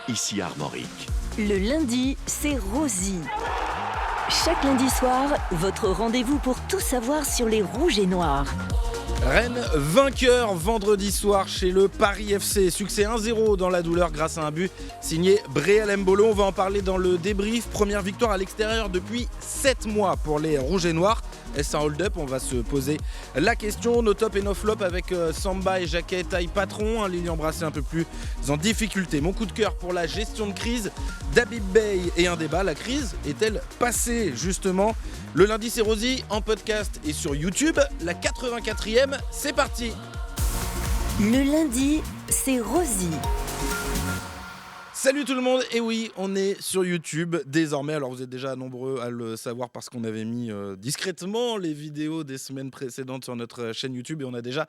ici Armorique. Le lundi, c'est Rosie. Chaque lundi soir, votre rendez-vous pour tout savoir sur les rouges et noirs. Rennes vainqueur vendredi soir chez le Paris FC. Succès 1-0 dans la douleur grâce à un but signé Bréal Mbolo. On va en parler dans le débrief. Première victoire à l'extérieur depuis 7 mois pour les rouges et noirs. Est-ce un hold-up? On va se poser la question. Nos top et nos flops avec Samba et Jacquet taille patron. Un Lilian Brassé un peu plus en difficulté. Mon coup de cœur pour la gestion de crise d'Habib Beye et un débat. La crise est-elle passée justement? Le lundi c'est Rosie en podcast et sur YouTube. La 84e, c'est parti. Le lundi, c'est Rosie. Salut tout le monde, et oui, on est sur YouTube désormais. Alors vous êtes déjà nombreux à le savoir parce qu'on avait mis discrètement les vidéos des semaines précédentes sur notre chaîne YouTube et on a déjà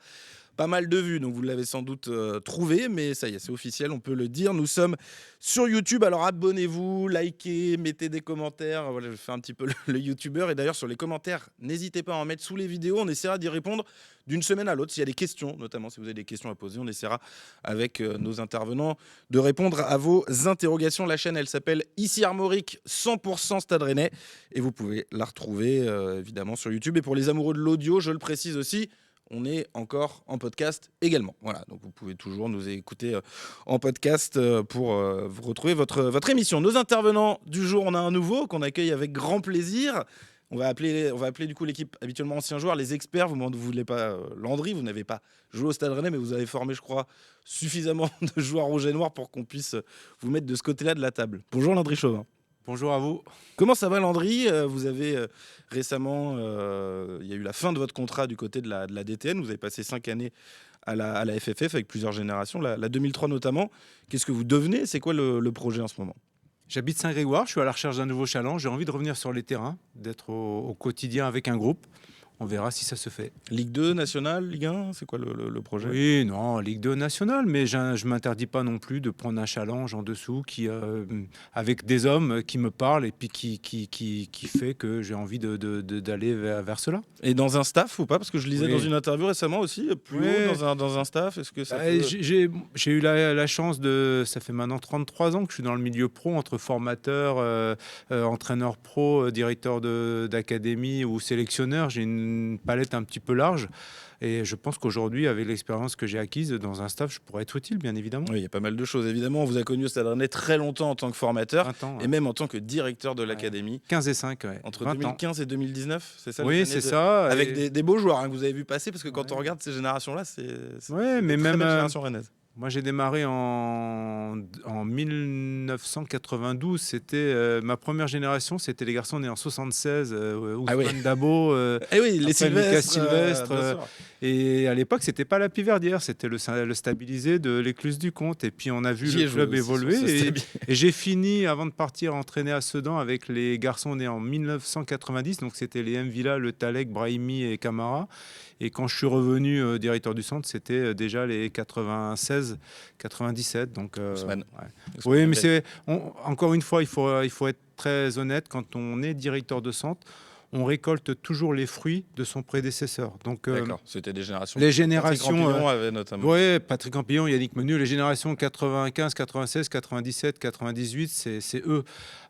pas mal de vues, donc vous l'avez sans doute trouvé, mais ça y est, c'est officiel, on peut le dire. Nous sommes sur YouTube, alors abonnez-vous, likez, mettez des commentaires. Voilà, je fais un petit peu le YouTuber. Et d'ailleurs, sur les commentaires, n'hésitez pas à en mettre sous les vidéos. On essaiera d'y répondre d'une semaine à l'autre. S'il y a des questions, notamment si vous avez des questions à poser, on essaiera avec nos intervenants de répondre à vos interrogations. La chaîne, elle s'appelle Ici Armorique 100% Stade Rennais. Et vous pouvez la retrouver évidemment sur YouTube. Et pour les amoureux de l'audio, je le précise aussi, on est encore en podcast également. Voilà, donc vous pouvez toujours nous écouter en podcast pour vous retrouver votre émission. Nos intervenants du jour, on a un nouveau qu'on accueille avec grand plaisir. On va appeler du coup l'équipe habituellement anciens joueurs, les experts. Vous ne voulez pas Landry, vous n'avez pas joué au Stade Rennais, mais vous avez formé, je crois, suffisamment de joueurs rouges et noirs pour qu'on puisse vous mettre de ce côté-là de la table. Bonjour Landry Chauvin. Bonjour à vous. Comment ça va Landry? Vous avez récemment, il y a eu la fin de votre contrat du côté de la DTN. Vous avez passé 5 années à la FFF avec plusieurs générations, la 2003 notamment. Qu'est-ce que vous devenez? C'est quoi le projet en ce moment? J'habite Saint-Grégoire, je suis à la recherche d'un nouveau challenge. J'ai envie de revenir sur les terrains, d'être au quotidien avec un groupe. On verra si ça se fait. Ligue 2, nationale, Ligue 1, c'est quoi le projet? Oui, non, Ligue 2 nationale, mais je ne m'interdis pas non plus de prendre un challenge en dessous avec des hommes qui me parlent et puis qui fait que j'ai envie d'aller vers cela. Et dans un staff ou pas? Parce que je lisais Oui. dans une interview récemment aussi, plus haut dans un staff, est-ce que ça peut... J'ai eu la chance ça fait maintenant 33 ans que je suis dans le milieu pro, entre formateur, entraîneur pro, directeur d'académie ou sélectionneur. J'ai une palette un petit peu large et je pense qu'aujourd'hui, avec l'expérience que j'ai acquise dans un staff, je pourrais être utile, bien évidemment. Oui, il y a pas mal de choses. Évidemment, on vous a connu au Stade Rennais très longtemps en tant que formateur 20 ans, et même en tant que directeur de l'académie. 15 et 5, ouais. Entre 20 2015 ans. et 2019, c'est ça? Oui, c'est ça. Avec des beaux joueurs que vous avez vu passer, parce que quand on regarde ces générations-là, c'est mais une très même belle génération rennaise. Moi, j'ai démarré en 1992. C'était ma première génération. C'était les garçons nés en 76. Ousmane Dabo, oui, les Sylvestre. Et à l'époque, c'était pas la Piverdière, c'était le stabilisé de l'Écluse du Comte. Et puis, on a vu le club évoluer. Et j'ai fini, avant de partir, entraîner à Sedan avec les garçons nés en 1990. Donc, c'était les M. Villa, le Talek, Brahimi et Camara. Et quand je suis revenu directeur du centre, c'était déjà les 96, 97. Donc, oui, mais encore une fois, il faut être très honnête. Quand on est directeur de centre, on récolte toujours les fruits de son prédécesseur. Donc, d'accord, c'était des générations. Les générations. Patrick Ampillon avait notamment. Oui, Patrick Ampillon, Yannick Menu, les générations 95, 96, 97, 98, c'est eux.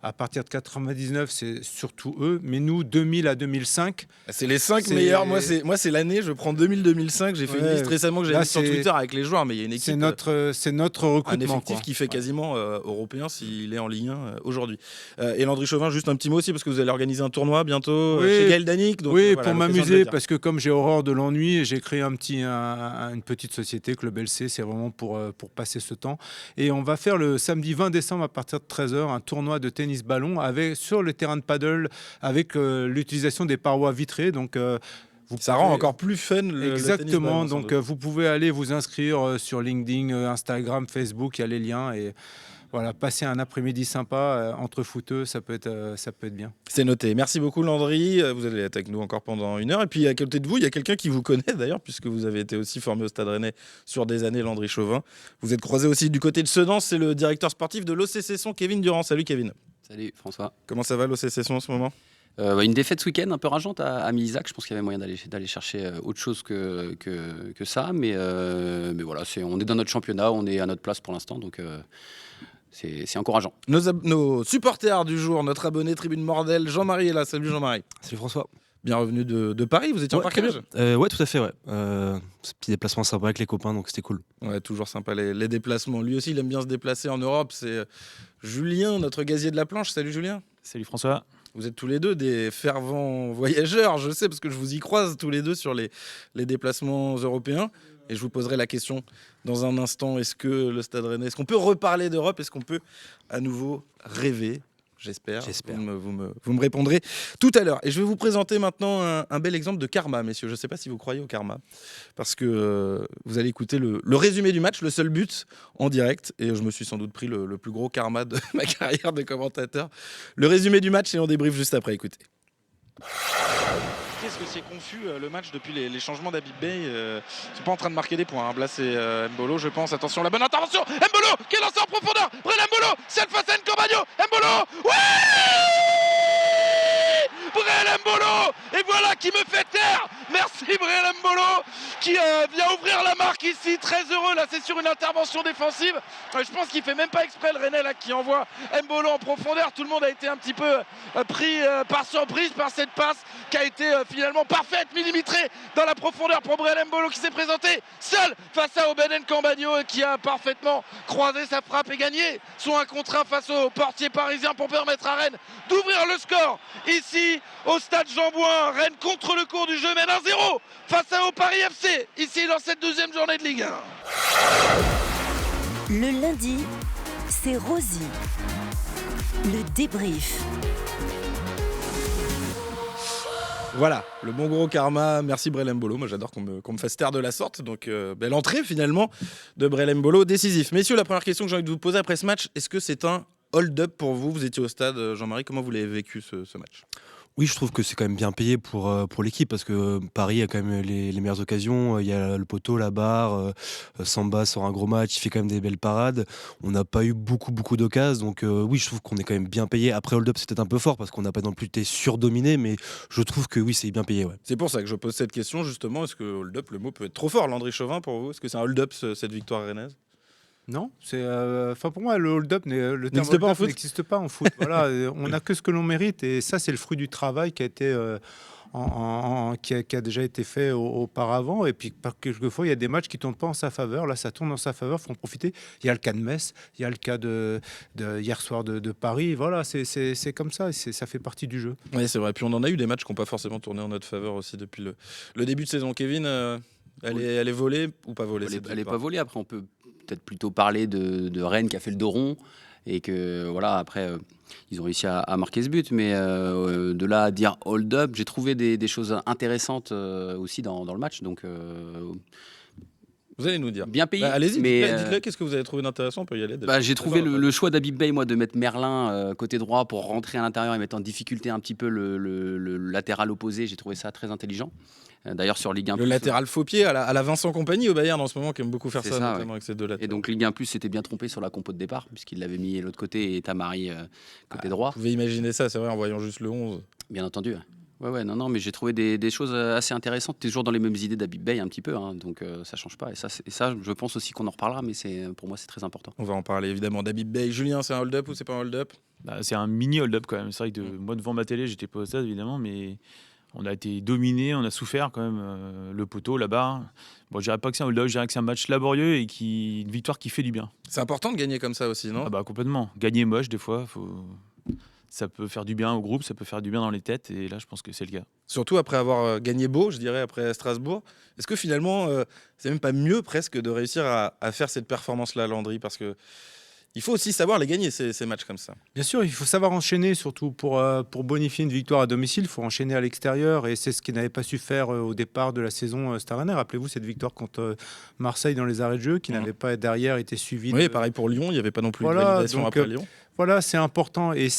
À partir de 99, c'est surtout eux. Mais nous, 2000 à 2005... C'est les 5 meilleurs. Moi, c'est l'année, je prends 2000-2005. J'ai fait une liste récemment que j'ai mise sur Twitter avec les joueurs, mais il y a une équipe... C'est notre recrutement. Un effectif qui fait quasiment européen s'il est en Ligue 1 aujourd'hui. Et Landry Chauvin, juste un petit mot aussi, parce que vous allez organiser un tournoi bientôt chez Gaël Danic. Donc, oui, pour m'amuser, parce que comme j'ai horreur de l'ennui, j'ai créé une petite société, Club LC, c'est vraiment pour passer ce temps. Et on va faire le samedi 20 décembre à partir de 13h un tournoi de tennis ballon sur le terrain de paddle avec l'utilisation des parois vitrées. Donc, ça rend encore plus fun exactement. Le tennis ballon, donc vous pouvez aller vous inscrire sur LinkedIn, Instagram, Facebook, il y a les liens et voilà, passer un après-midi sympa entre footeux, ça peut être bien. C'est noté. Merci beaucoup Landry. Vous allez être avec nous encore pendant 1 heure. Et puis à côté de vous, il y a quelqu'un qui vous connaît d'ailleurs, puisque vous avez été aussi formé au Stade Rennais sur des années, Landry Chauvin. Vous êtes croisé aussi du côté de Sedan, c'est le directeur sportif de l'OC Cesson, Kevin Durand. Salut Kevin. Salut François. Comment ça va l'OC Cesson en ce moment? Une défaite ce week-end un peu rageante à Milizac. Je pense qu'il y avait moyen d'aller chercher autre chose que ça. Mais voilà, on est dans notre championnat, on est à notre place pour l'instant. Donc c'est encourageant. Nos supporters du jour, notre abonné Tribune Mordel, Jean-Marie est là. Salut Jean-Marie. Salut François. Bien revenu de Paris, vous étiez en parkage ? Ouais, tout à fait, ouais. Ce petit déplacement sympa avec les copains, donc c'était cool. Ouais, toujours sympa les déplacements. Lui aussi, il aime bien se déplacer en Europe. C'est Julien, notre gazier de la planche. Salut Julien. Salut François. Vous êtes tous les deux des fervents voyageurs, je sais, parce que je vous y croise tous les deux sur les déplacements européens. Et je vous poserai la question dans un instant. Est-ce que le Stade Rennais, est-ce qu'on peut reparler d'Europe ? Est-ce qu'on peut à nouveau rêver ? J'espère. Vous me répondrez tout à l'heure. Et je vais vous présenter maintenant un bel exemple de karma, messieurs. Je ne sais pas si vous croyez au karma, parce que vous allez écouter le résumé du match, le seul but en direct. Et je me suis sans doute pris le plus gros karma de ma carrière de commentateur. Le résumé du match et on débriefe juste après. Écoutez. Qu'est-ce que c'est confus le match depuis les changements d'Habib Beye. C'est pas en train de marquer des points. Là c'est Mbolo, je pense. Attention, la bonne intervention. Mbolo qui est lancé en profondeur. Brel Mbolo, c'est face à Campagno. Mbolo, oui, Brel Mbolo. Et voilà qui me fait taire. Merci Brel Mbolo qui vient ouvrir la marque ici. Très heureux. Là c'est sur une intervention défensive. Je pense qu'il fait même pas exprès le Rennais là qui envoie Mbolo en profondeur. Tout le monde a été un petit peu pris par surprise par cette passe qui a été finalement parfaite, millimétrée dans la profondeur pour Brel Mbolo qui s'est présenté seul face à Oben Campagno qui a parfaitement croisé sa frappe et gagné son 1 contre 1 face au portier parisien pour permettre à Rennes d'ouvrir le score ici au stade Jean-Bouin. Rennes contre le cours du jeu mène 1-0 face au Paris FC ici dans cette deuxième journée de Ligue 1. Le lundi, c'est Rosy. Le débrief. Voilà, le bon gros karma. Merci Brel Mbolo. Moi j'adore qu'on me fasse taire de la sorte. Donc belle entrée finalement de Brel Mbolo, décisif. Messieurs, la première question que j'ai envie de vous poser après ce match, est-ce que c'est un hold-up pour vous ? Vous étiez au stade, Jean-Marie, comment vous l'avez vécu ce match ? Oui, je trouve que c'est quand même bien payé pour l'équipe, parce que Paris a quand même les meilleures occasions. Il y a le poteau, la barre. Samba sort un gros match, il fait quand même des belles parades. On n'a pas eu beaucoup d'occasions. Donc oui, je trouve qu'on est quand même bien payé. Après, hold-up, c'est peut-être un peu fort, parce qu'on n'a pas non plus été surdominé, mais je trouve que oui, c'est bien payé. Ouais. C'est pour ça que je pose cette question, justement. Est-ce que hold-up, le mot peut être trop fort, Landry Chauvin, pour vous ? Est-ce que c'est un hold-up, cette victoire rennaise ? Non, pour moi le hold-up, le terme hold-up hold-up n'existe pas en foot. Voilà, on n'a que ce que l'on mérite, et ça c'est le fruit du travail qui a été qui a déjà été fait auparavant. Et puis quelquefois il y a des matchs qui tournent pas en sa faveur. Là ça tourne en sa faveur, faut en profiter. Il y a le cas de Metz, il y a le cas de hier soir de Paris. Voilà, c'est comme ça, ça fait partie du jeu. Oui, c'est vrai. Puis on en a eu des matchs qui n'ont pas forcément tourné en notre faveur aussi depuis le début de saison. Kevin, elle est volée ou pas volée ? Elle n'est pas volée. Après on peut peut-être plutôt parler de Rennes qui a fait le dos rond et que voilà, après ils ont réussi à marquer ce but, mais de là à dire hold up, j'ai trouvé des choses intéressantes aussi dans le match, donc vous allez nous dire. Bien payé. Allez-y, mais dites-le, qu'est-ce que vous avez trouvé d'intéressant ? On peut y aller. J'ai trouvé le choix d'Habib Beye, moi, de mettre Merlin côté droit pour rentrer à l'intérieur et mettre en difficulté un petit peu le latéral opposé. J'ai trouvé ça très intelligent. D'ailleurs, sur Ligue 1+. Le latéral faux pied à la Vincent Kompany au Bayern en ce moment, qui aime beaucoup faire ça, notamment avec ses deux latéraux. Et donc Ligue 1+, s'était bien trompé sur la compo de départ, puisqu'il l'avait mis de l'autre côté et Tamari côté droit. Vous pouvez imaginer ça, c'est vrai, en voyant juste le 11. Bien entendu. Non, mais j'ai trouvé des choses assez intéressantes, toujours dans les mêmes idées d'Habib Beye un petit peu, hein, donc ça change pas. Et ça, je pense aussi qu'on en reparlera, mais pour moi c'est très important. On va en parler évidemment d'Habib Beye. Julien, c'est un hold-up ou c'est pas un hold-up ? C'est un mini hold-up quand même. C'est vrai que moi devant ma télé, j'étais pas au stade évidemment, mais on a été dominé, on a souffert quand même. Le poteau, la barre. Bon, je dirais pas que c'est un hold-up, je dirais que c'est un match laborieux et une victoire qui fait du bien. C'est important de gagner comme ça aussi, non ? Complètement. Gagner moche des fois, ça peut faire du bien au groupe, ça peut faire du bien dans les têtes, et là je pense que c'est le cas. Surtout après avoir gagné beau, je dirais, après Strasbourg. Est-ce que finalement, c'est même pas mieux presque de réussir à faire cette performance-là, Landry ? Parce que il faut aussi savoir les gagner, ces matchs comme ça. Bien sûr, il faut savoir enchaîner, surtout pour bonifier une victoire à domicile. Il faut enchaîner à l'extérieur, et c'est ce qu'il n'avait pas su faire au départ de la saison Stade Rennais. Rappelez-vous cette victoire contre Marseille dans les arrêts de jeu, qui n'avait pas derrière été suivie. Oui, pareil pour Lyon, il n'y avait pas non plus de validation après Lyon. Voilà, c'est important et vous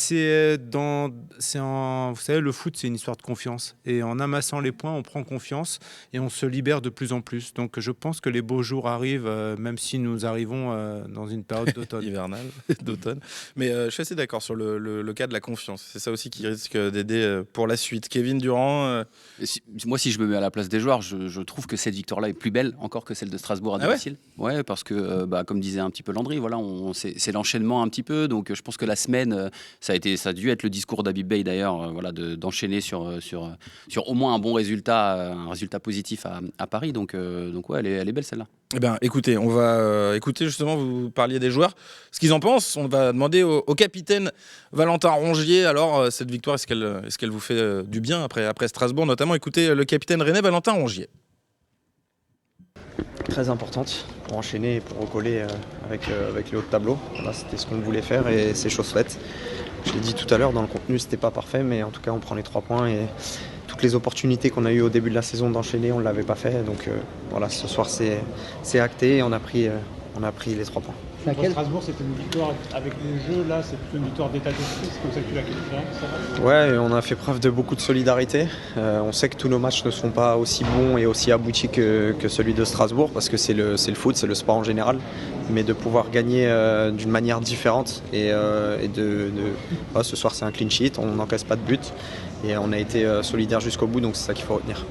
savez, le foot, c'est une histoire de confiance. Et en amassant les points, on prend confiance et on se libère de plus en plus. Donc, je pense que les beaux jours arrivent, même si nous arrivons dans une période d'automne. Hivernale, d'automne. Mais je suis assez d'accord sur le cas de la confiance. C'est ça aussi qui risque d'aider pour la suite. Kevin Durand. Moi, si je me mets à la place des joueurs, je trouve que cette victoire-là est plus belle encore que celle de Strasbourg à domicile. Ouais, parce que, comme disait un petit peu Landry, voilà, c'est l'enchaînement un petit peu. Donc, je pense que la semaine, ça a dû être le discours d'Habib Beye d'ailleurs, voilà, d'enchaîner sur au moins un bon résultat, un résultat positif à Paris. Donc ouais, elle est belle celle-là. Eh bien, écoutez, on va écouter justement, vous parliez des joueurs, ce qu'ils en pensent. On va demander au capitaine Valentin Rongier. Alors, cette victoire, est-ce qu'elle vous fait du bien après Strasbourg notamment? Écoutez le capitaine rennais Valentin Rongier. Très importante pour enchaîner et pour recoller avec le haut de tableau. Voilà, c'était ce qu'on voulait faire et c'est chose faite. Je l'ai dit tout à l'heure, dans le contenu, c'était pas parfait, mais en tout cas, on prend les 3 points et toutes les opportunités qu'on a eues au début de la saison d'enchaîner, on ne l'avait pas fait. Donc voilà, ce soir, c'est acté et on a pris les 3 points. Contre Strasbourg, c'était une victoire avec le jeu. Là, c'est plutôt une victoire d'état d'esprit. C'est comme ça que tu l'as qualifié. Ouais, on a fait preuve de beaucoup de solidarité. On sait que tous nos matchs ne sont pas aussi bons et aussi aboutis que celui de Strasbourg parce que c'est le foot, c'est le sport en général. Mais de pouvoir gagner d'une manière différente et ce soir, c'est un clean sheet. On n'encaisse pas de but. Et on a été solidaires jusqu'au bout, donc c'est ça qu'il faut retenir.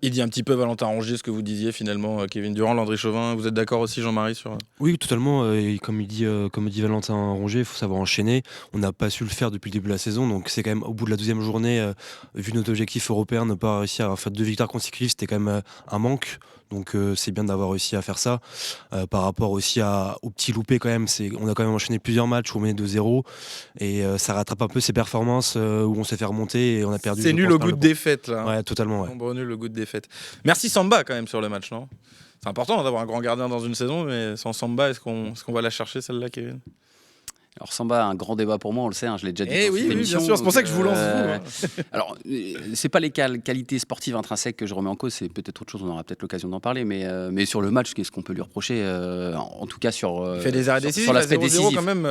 Il dit un petit peu Valentin Rongier ce que vous disiez finalement, Kevin Durand, Landry Chauvin. Vous êtes d'accord aussi, Jean-Marie sur... Oui, totalement. Et comme dit Valentin Rongier, il faut savoir enchaîner. On n'a pas su le faire depuis le début de la saison, donc c'est quand même au bout de la 12e journée, vu notre objectif européen, ne pas réussir à faire 2 victoires consécutives, c'était quand même un manque. Donc c'est bien d'avoir réussi à faire ça. Par rapport aussi au petit loupé quand même, on a quand même enchaîné plusieurs matchs où on menait 2-0 et ça rattrape un peu ses performances où on s'est fait remonter et on a perdu. C'est nul au goût de défaite là. Ouais, totalement. Ouais. Nombre nul au goût de défaite. Merci Samba quand même sur le match, non? C'est important d'avoir un grand gardien dans une saison, mais sans Samba, est-ce qu'on va la chercher celle-là, Kevin? Alors Samba, un grand débat pour moi, on le sait, je l'ai déjà dit. Oui, bien sûr, c'est pour ça que je vous lance vous. Alors, c'est pas les qualités sportives intrinsèques que je remets en cause, c'est peut-être autre chose, on aura peut-être l'occasion d'en parler, mais sur le match, qu'est-ce qu'on peut lui reprocher en tout cas sur... Il fait des arrêts décisifs, sur l'aspect décisif, quand même.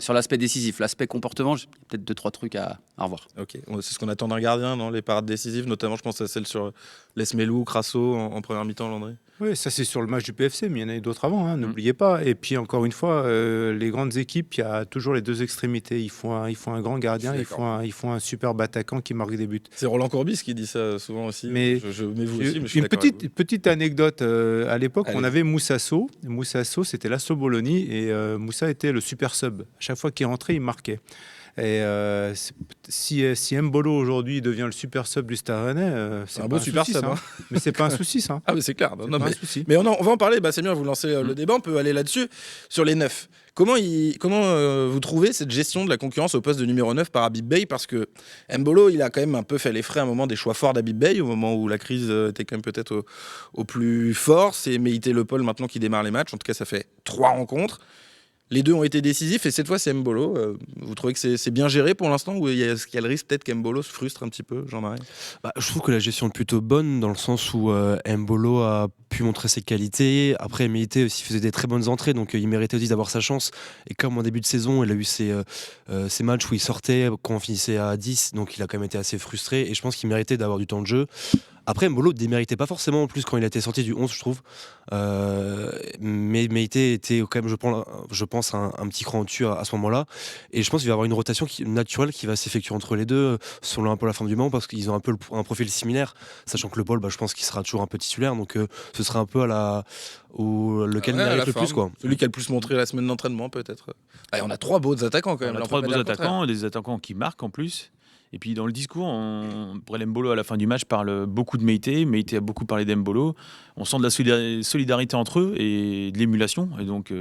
Sur l'aspect décisif, l'aspect comportement, j'ai peut-être 2-3 trucs à revoir. Ok, c'est ce qu'on attend d'un gardien, non? Les parades décisives, notamment je pense à celle sur Lesmelou, Crasso en première mi-temps, Landry. Oui, ça c'est sur le match du PFC, mais il y en a eu d'autres avant, n'oubliez pas. Et puis encore une fois, les grandes équipes, il y a toujours les 2 extrémités. Il faut un grand gardien, il faut un superbe attaquant qui marque des buts. C'est Roland Courbis qui dit ça souvent aussi. Mais vous aussi, mais je suis une petite anecdote, à l'époque, on avait Moussa Sow. Moussa Sow, c'était l'Asso Bologna et Moussa était le super sub. À chaque fois qu'il rentrait, il marquait. Et si Mbolo aujourd'hui devient le super sub du Stade Rennais, c'est un beau super sub. Mais c'est pas un souci, ça. Ah, mais c'est clair. Mais on va en parler. C'est bien, vous lancez le débat. On peut aller là-dessus. Sur les 9. Comment vous trouvez cette gestion de la concurrence au poste de numéro 9 par Habib Beye? Parce que Mbolo, il a quand même un peu fait les frais à un moment des choix forts d'Habib Beye, au moment où la crise était quand même peut-être au plus fort. C'est Meïté Le Paul maintenant qui démarre les matchs. En tout cas, ça fait 3 rencontres. Les 2 ont été décisifs et cette fois c'est Mbolo. Vous trouvez que c'est bien géré pour l'instant ou est-ce qu'il y a le risque peut-être qu'Mbolo se frustre un petit peu, Jean-Marie? Je trouve que la gestion est plutôt bonne dans le sens où Mbolo a pu montrer ses qualités. Après, Meïté aussi faisait des très bonnes entrées, donc il méritait aussi d'avoir sa chance. Et comme en début de saison, il a eu ces matchs où il sortait quand on finissait à 10, donc il a quand même été assez frustré et je pense qu'il méritait d'avoir du temps de jeu. Après, Mbolo ne déméritait pas forcément en plus quand il a été sorti du 11, je trouve. Mais Meïté était quand même, je pense, un petit cran au-dessus à ce moment-là. Et je pense qu'il va y avoir une rotation naturelle qui va s'effectuer entre les deux, selon un peu la fin du moment, parce qu'ils ont un peu un profil similaire, sachant que Le Paul, je pense qu'il sera toujours un peu titulaire. Donc ce sera un peu lequel mérite le plus, quoi. Celui qui a le plus montré la semaine d'entraînement, peut-être. On a 3 beaux attaquants quand même. On a 3 beaux attaquants, des attaquants qui marquent en plus. Et puis dans le discours, Mbolo à la fin du match parle beaucoup de Meïté. Meïté a beaucoup parlé d'Mbolo. On sent de la solidarité entre eux et de l'émulation. Et donc,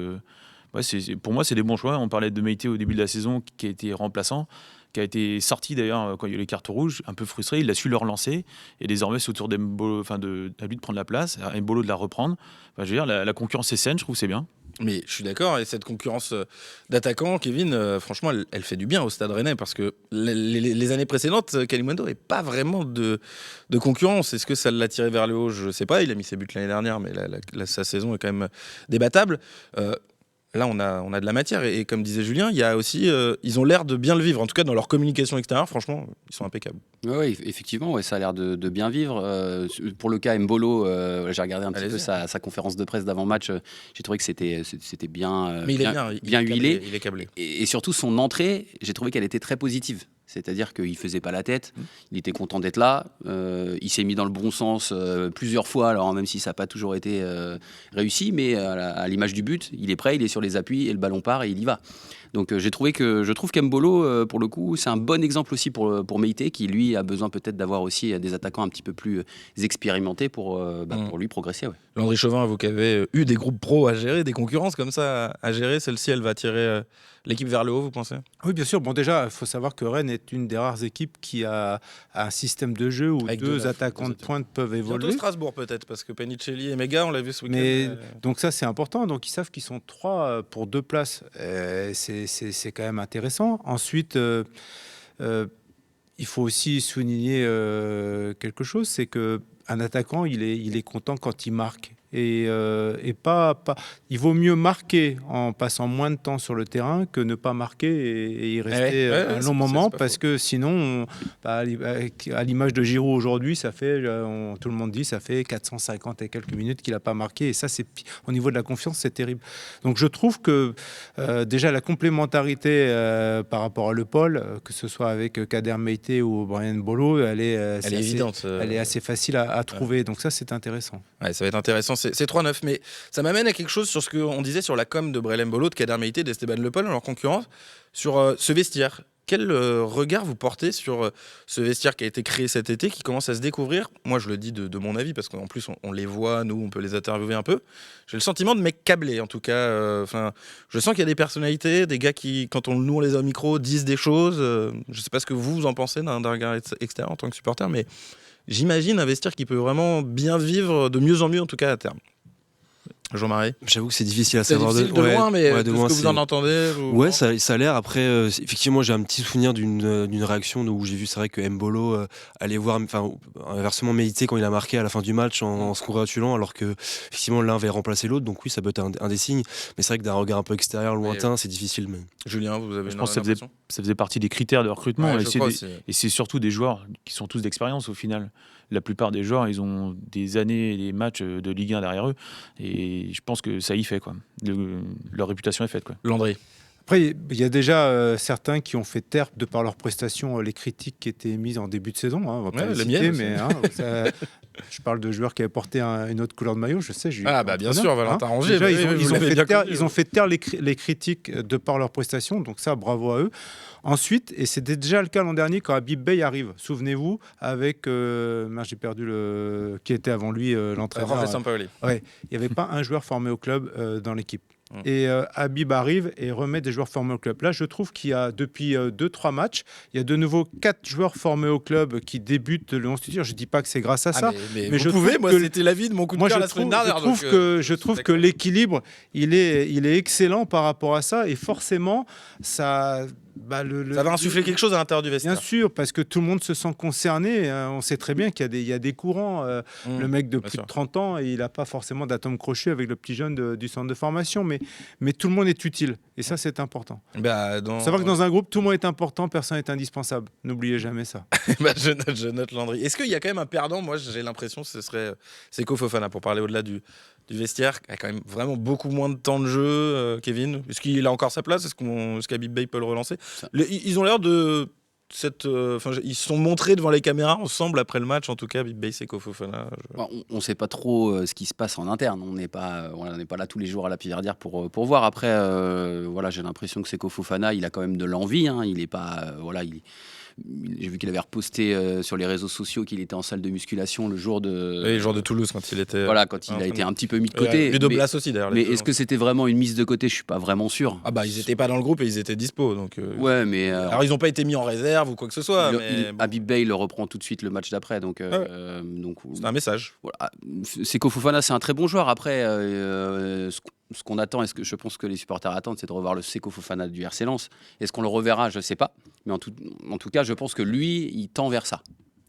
pour moi, c'est des bons choix. On parlait de Meïté au début de la saison qui a été remplaçant, qui a été sorti d'ailleurs quand il y a eu les cartes rouges, un peu frustré. Il a su le relancer. Et désormais, c'est autour d'Mbolo, à lui de prendre la place, à Mbolo de la reprendre. Je veux dire, la concurrence est saine, je trouve que c'est bien. Mais je suis d'accord, et cette concurrence d'attaquants, Kevin, franchement, elle fait du bien au Stade Rennais, parce que les années précédentes, Kalimundo n'avait pas vraiment de concurrence. Est-ce que ça l'a tiré vers le haut? Je ne sais pas, il a mis ses buts l'année dernière, mais sa saison est quand même débattable. là, on a de la matière. Et comme disait Julien, il y a aussi, ils ont l'air de bien le vivre. En tout cas, dans leur communication extérieure, franchement, ils sont impeccables. Oui, effectivement, ouais, ça a l'air de bien vivre. Pour le cas Mbolo, j'ai regardé un petit peu sa conférence de presse d'avant-match. J'ai trouvé que c'était bien, Mais il est bien huilé. Il est câblé. Et surtout, son entrée, j'ai trouvé qu'elle était très positive. C'est-à-dire qu'il ne faisait pas la tête, il était content d'être là, il s'est mis dans le bon sens plusieurs fois, alors même si ça n'a pas toujours été réussi, mais à l'image du but, il est prêt, il est sur les appuis et le ballon part et il y va. Donc je trouve qu'Mbolo, pour le coup, c'est un bon exemple aussi pour Meïté, qui lui a besoin peut-être d'avoir aussi des attaquants un petit peu plus expérimentés pour lui progresser. Ouais. Landry Chauvin, vous qui avez eu des groupes pro à gérer, des concurrences comme ça à gérer, celle-ci, elle va tirer l'équipe vers le haut, vous pensez ? Oui, bien sûr. Bon, déjà, il faut savoir que Rennes est une des rares équipes qui a un système de jeu où avec deux attaquants de pointe peuvent évoluer. Bientôt Strasbourg peut-être, parce que Panicelli et Mega, on l'a vu ce week-end. Mais donc ça, c'est important. Donc ils savent qu'ils sont 3 pour 2 places. C'est quand même intéressant. Ensuite, il faut aussi souligner quelque chose, c'est que un attaquant, il est content quand il marque. Et il vaut mieux marquer en passant moins de temps sur le terrain que ne pas marquer et y rester un long moment, parce que sinon, à l'image de Giroud aujourd'hui, ça fait, tout le monde dit, ça fait 450 et quelques minutes qu'il n'a pas marqué, et ça, au niveau de la confiance, c'est terrible. Donc je trouve que déjà la complémentarité par rapport à Le Paul, que ce soit avec Kader Meïté ou Bryan Mbolo, elle est évidente. Elle est assez facile à trouver, donc ça, c'est intéressant. Ouais, ça va être intéressant. C'est 3-9, mais ça m'amène à quelque chose sur ce qu'on disait sur la com de Bryan Mbolo, de Kader Meïté, d'Esteban Le Paul, leur concurrence, sur ce vestiaire. Quel regard vous portez sur ce vestiaire qui a été créé cet été, qui commence à se découvrir ? Moi, je le dis de mon avis, parce qu'en plus, on les voit, nous, on peut les interviewer un peu. J'ai le sentiment de mecs câblés, en tout cas. Je sens qu'il y a des personnalités, des gars qui, quand on les a au micro, disent des choses. Je ne sais pas ce que vous en pensez d'un regard extérieur en tant que supporter, mais j'imagine un vestiaire qui peut vraiment bien vivre, de mieux en mieux, en tout cas à terme. Jean-Marie ? J'avoue que c'est difficile à C'est savoir difficile de loin, mais de loin, ce que vous en entendez Ouais, ça a l'air. Après, effectivement, j'ai un petit souvenir d'une réaction où j'ai vu, c'est vrai que Mbolo allait voir, inversement Meïté quand il a marqué à la fin du match en se congratulant, alors que effectivement l'un avait remplacé l'autre. Donc oui, ça peut être un des signes. Mais c'est vrai que d'un regard un peu extérieur, lointain, c'est difficile. Mais... Julien, vous avez je pense que ça faisait partie des critères de recrutement. Ouais, et c'est surtout des joueurs qui sont tous d'expérience au final. La plupart des joueurs, ils ont des années et des matchs de Ligue 1 derrière eux. Et je pense que ça y fait, quoi. Leur réputation est faite, quoi. Landry. Après, il y a déjà certains qui ont fait taire, de par leurs prestations, les critiques qui étaient émises en début de saison. On va pas les citer, mais je parle de joueurs qui avaient porté une autre couleur de maillot, je sais. Bien sûr, Valentin Rongier. Déjà, ils ont fait taire les critiques de par leurs prestations, donc ça, bravo à eux. Ensuite, et c'était déjà le cas l'an dernier quand Habib Beye arrive, souvenez-vous, avec, j'ai perdu qui était avant lui l'entraîneur. Il n'y avait pas un joueur formé au club dans l'équipe. Et Habib arrive et remet des joueurs formés au club. Là, je trouve qu'il y a, depuis 2-3 matchs, il y a de nouveau 4 joueurs formés au club qui débutent le 11 titulaire. Je ne dis pas que c'est grâce à ça. Mais je pouvais, moi, c'était l'avis de mon coup de cœur la semaine dernière. Je trouve que l'équilibre, il est excellent par rapport à ça. Et forcément, ça... ça va insuffler quelque chose à l'intérieur du vestiaire. Bien sûr, parce que tout le monde se sent concerné. On sait très bien qu'il y a des courants. Le mec de plus de 30 ans, il n'a pas forcément d'atome crochu avec le petit jeune du centre de formation. Mais tout le monde est utile. Et ça, c'est important. Savoir que dans un groupe, tout le monde est important, personne n'est indispensable. N'oubliez jamais ça. Je note Landry. Est-ce qu'il y a quand même un perdant ? Moi, j'ai l'impression que ce serait Seko Fofana, pour parler au-delà du vestiaire, qui a quand même vraiment beaucoup moins de temps de jeu. Kevin, est-ce qu'il a encore sa place ? Est-ce qu'Habib Beye peut le relancer ? Ils ont l'air de... ils se sont montrés devant les caméras ensemble après le match, en tout cas Habib Beye, Seko Fofana. On ne sait pas trop ce qui se passe en interne. On n'est pas là tous les jours à la Piverdière pour voir. Après, j'ai l'impression que Seko Fofana, il a quand même de l'envie. Il est pas, j'ai vu qu'il avait reposté sur les réseaux sociaux qu'il était en salle de musculation le jour de... Oui, le jour de Toulouse, quand il était... quand il a été un petit peu mis de côté. Ludo Blas aussi, d'ailleurs. Mais est-ce que c'était vraiment une mise de côté ? Je ne suis pas vraiment sûr. Ils n'étaient pas dans le groupe et ils étaient dispo. Donc, ouais, mais... Alors, ils n'ont pas été mis en réserve ou quoi que ce soit. Habib Beye le reprend tout de suite le match d'après. Donc, c'est un message. Voilà. Seko Fofana, c'est un très bon joueur. Après, ce qu'on attend, je pense que les supporters attendent, c'est de revoir le Seko Fofana du RC Lens. Est-ce qu'on le reverra ? Je ne sais pas. Mais en tout cas, je pense que lui, il tend vers ça.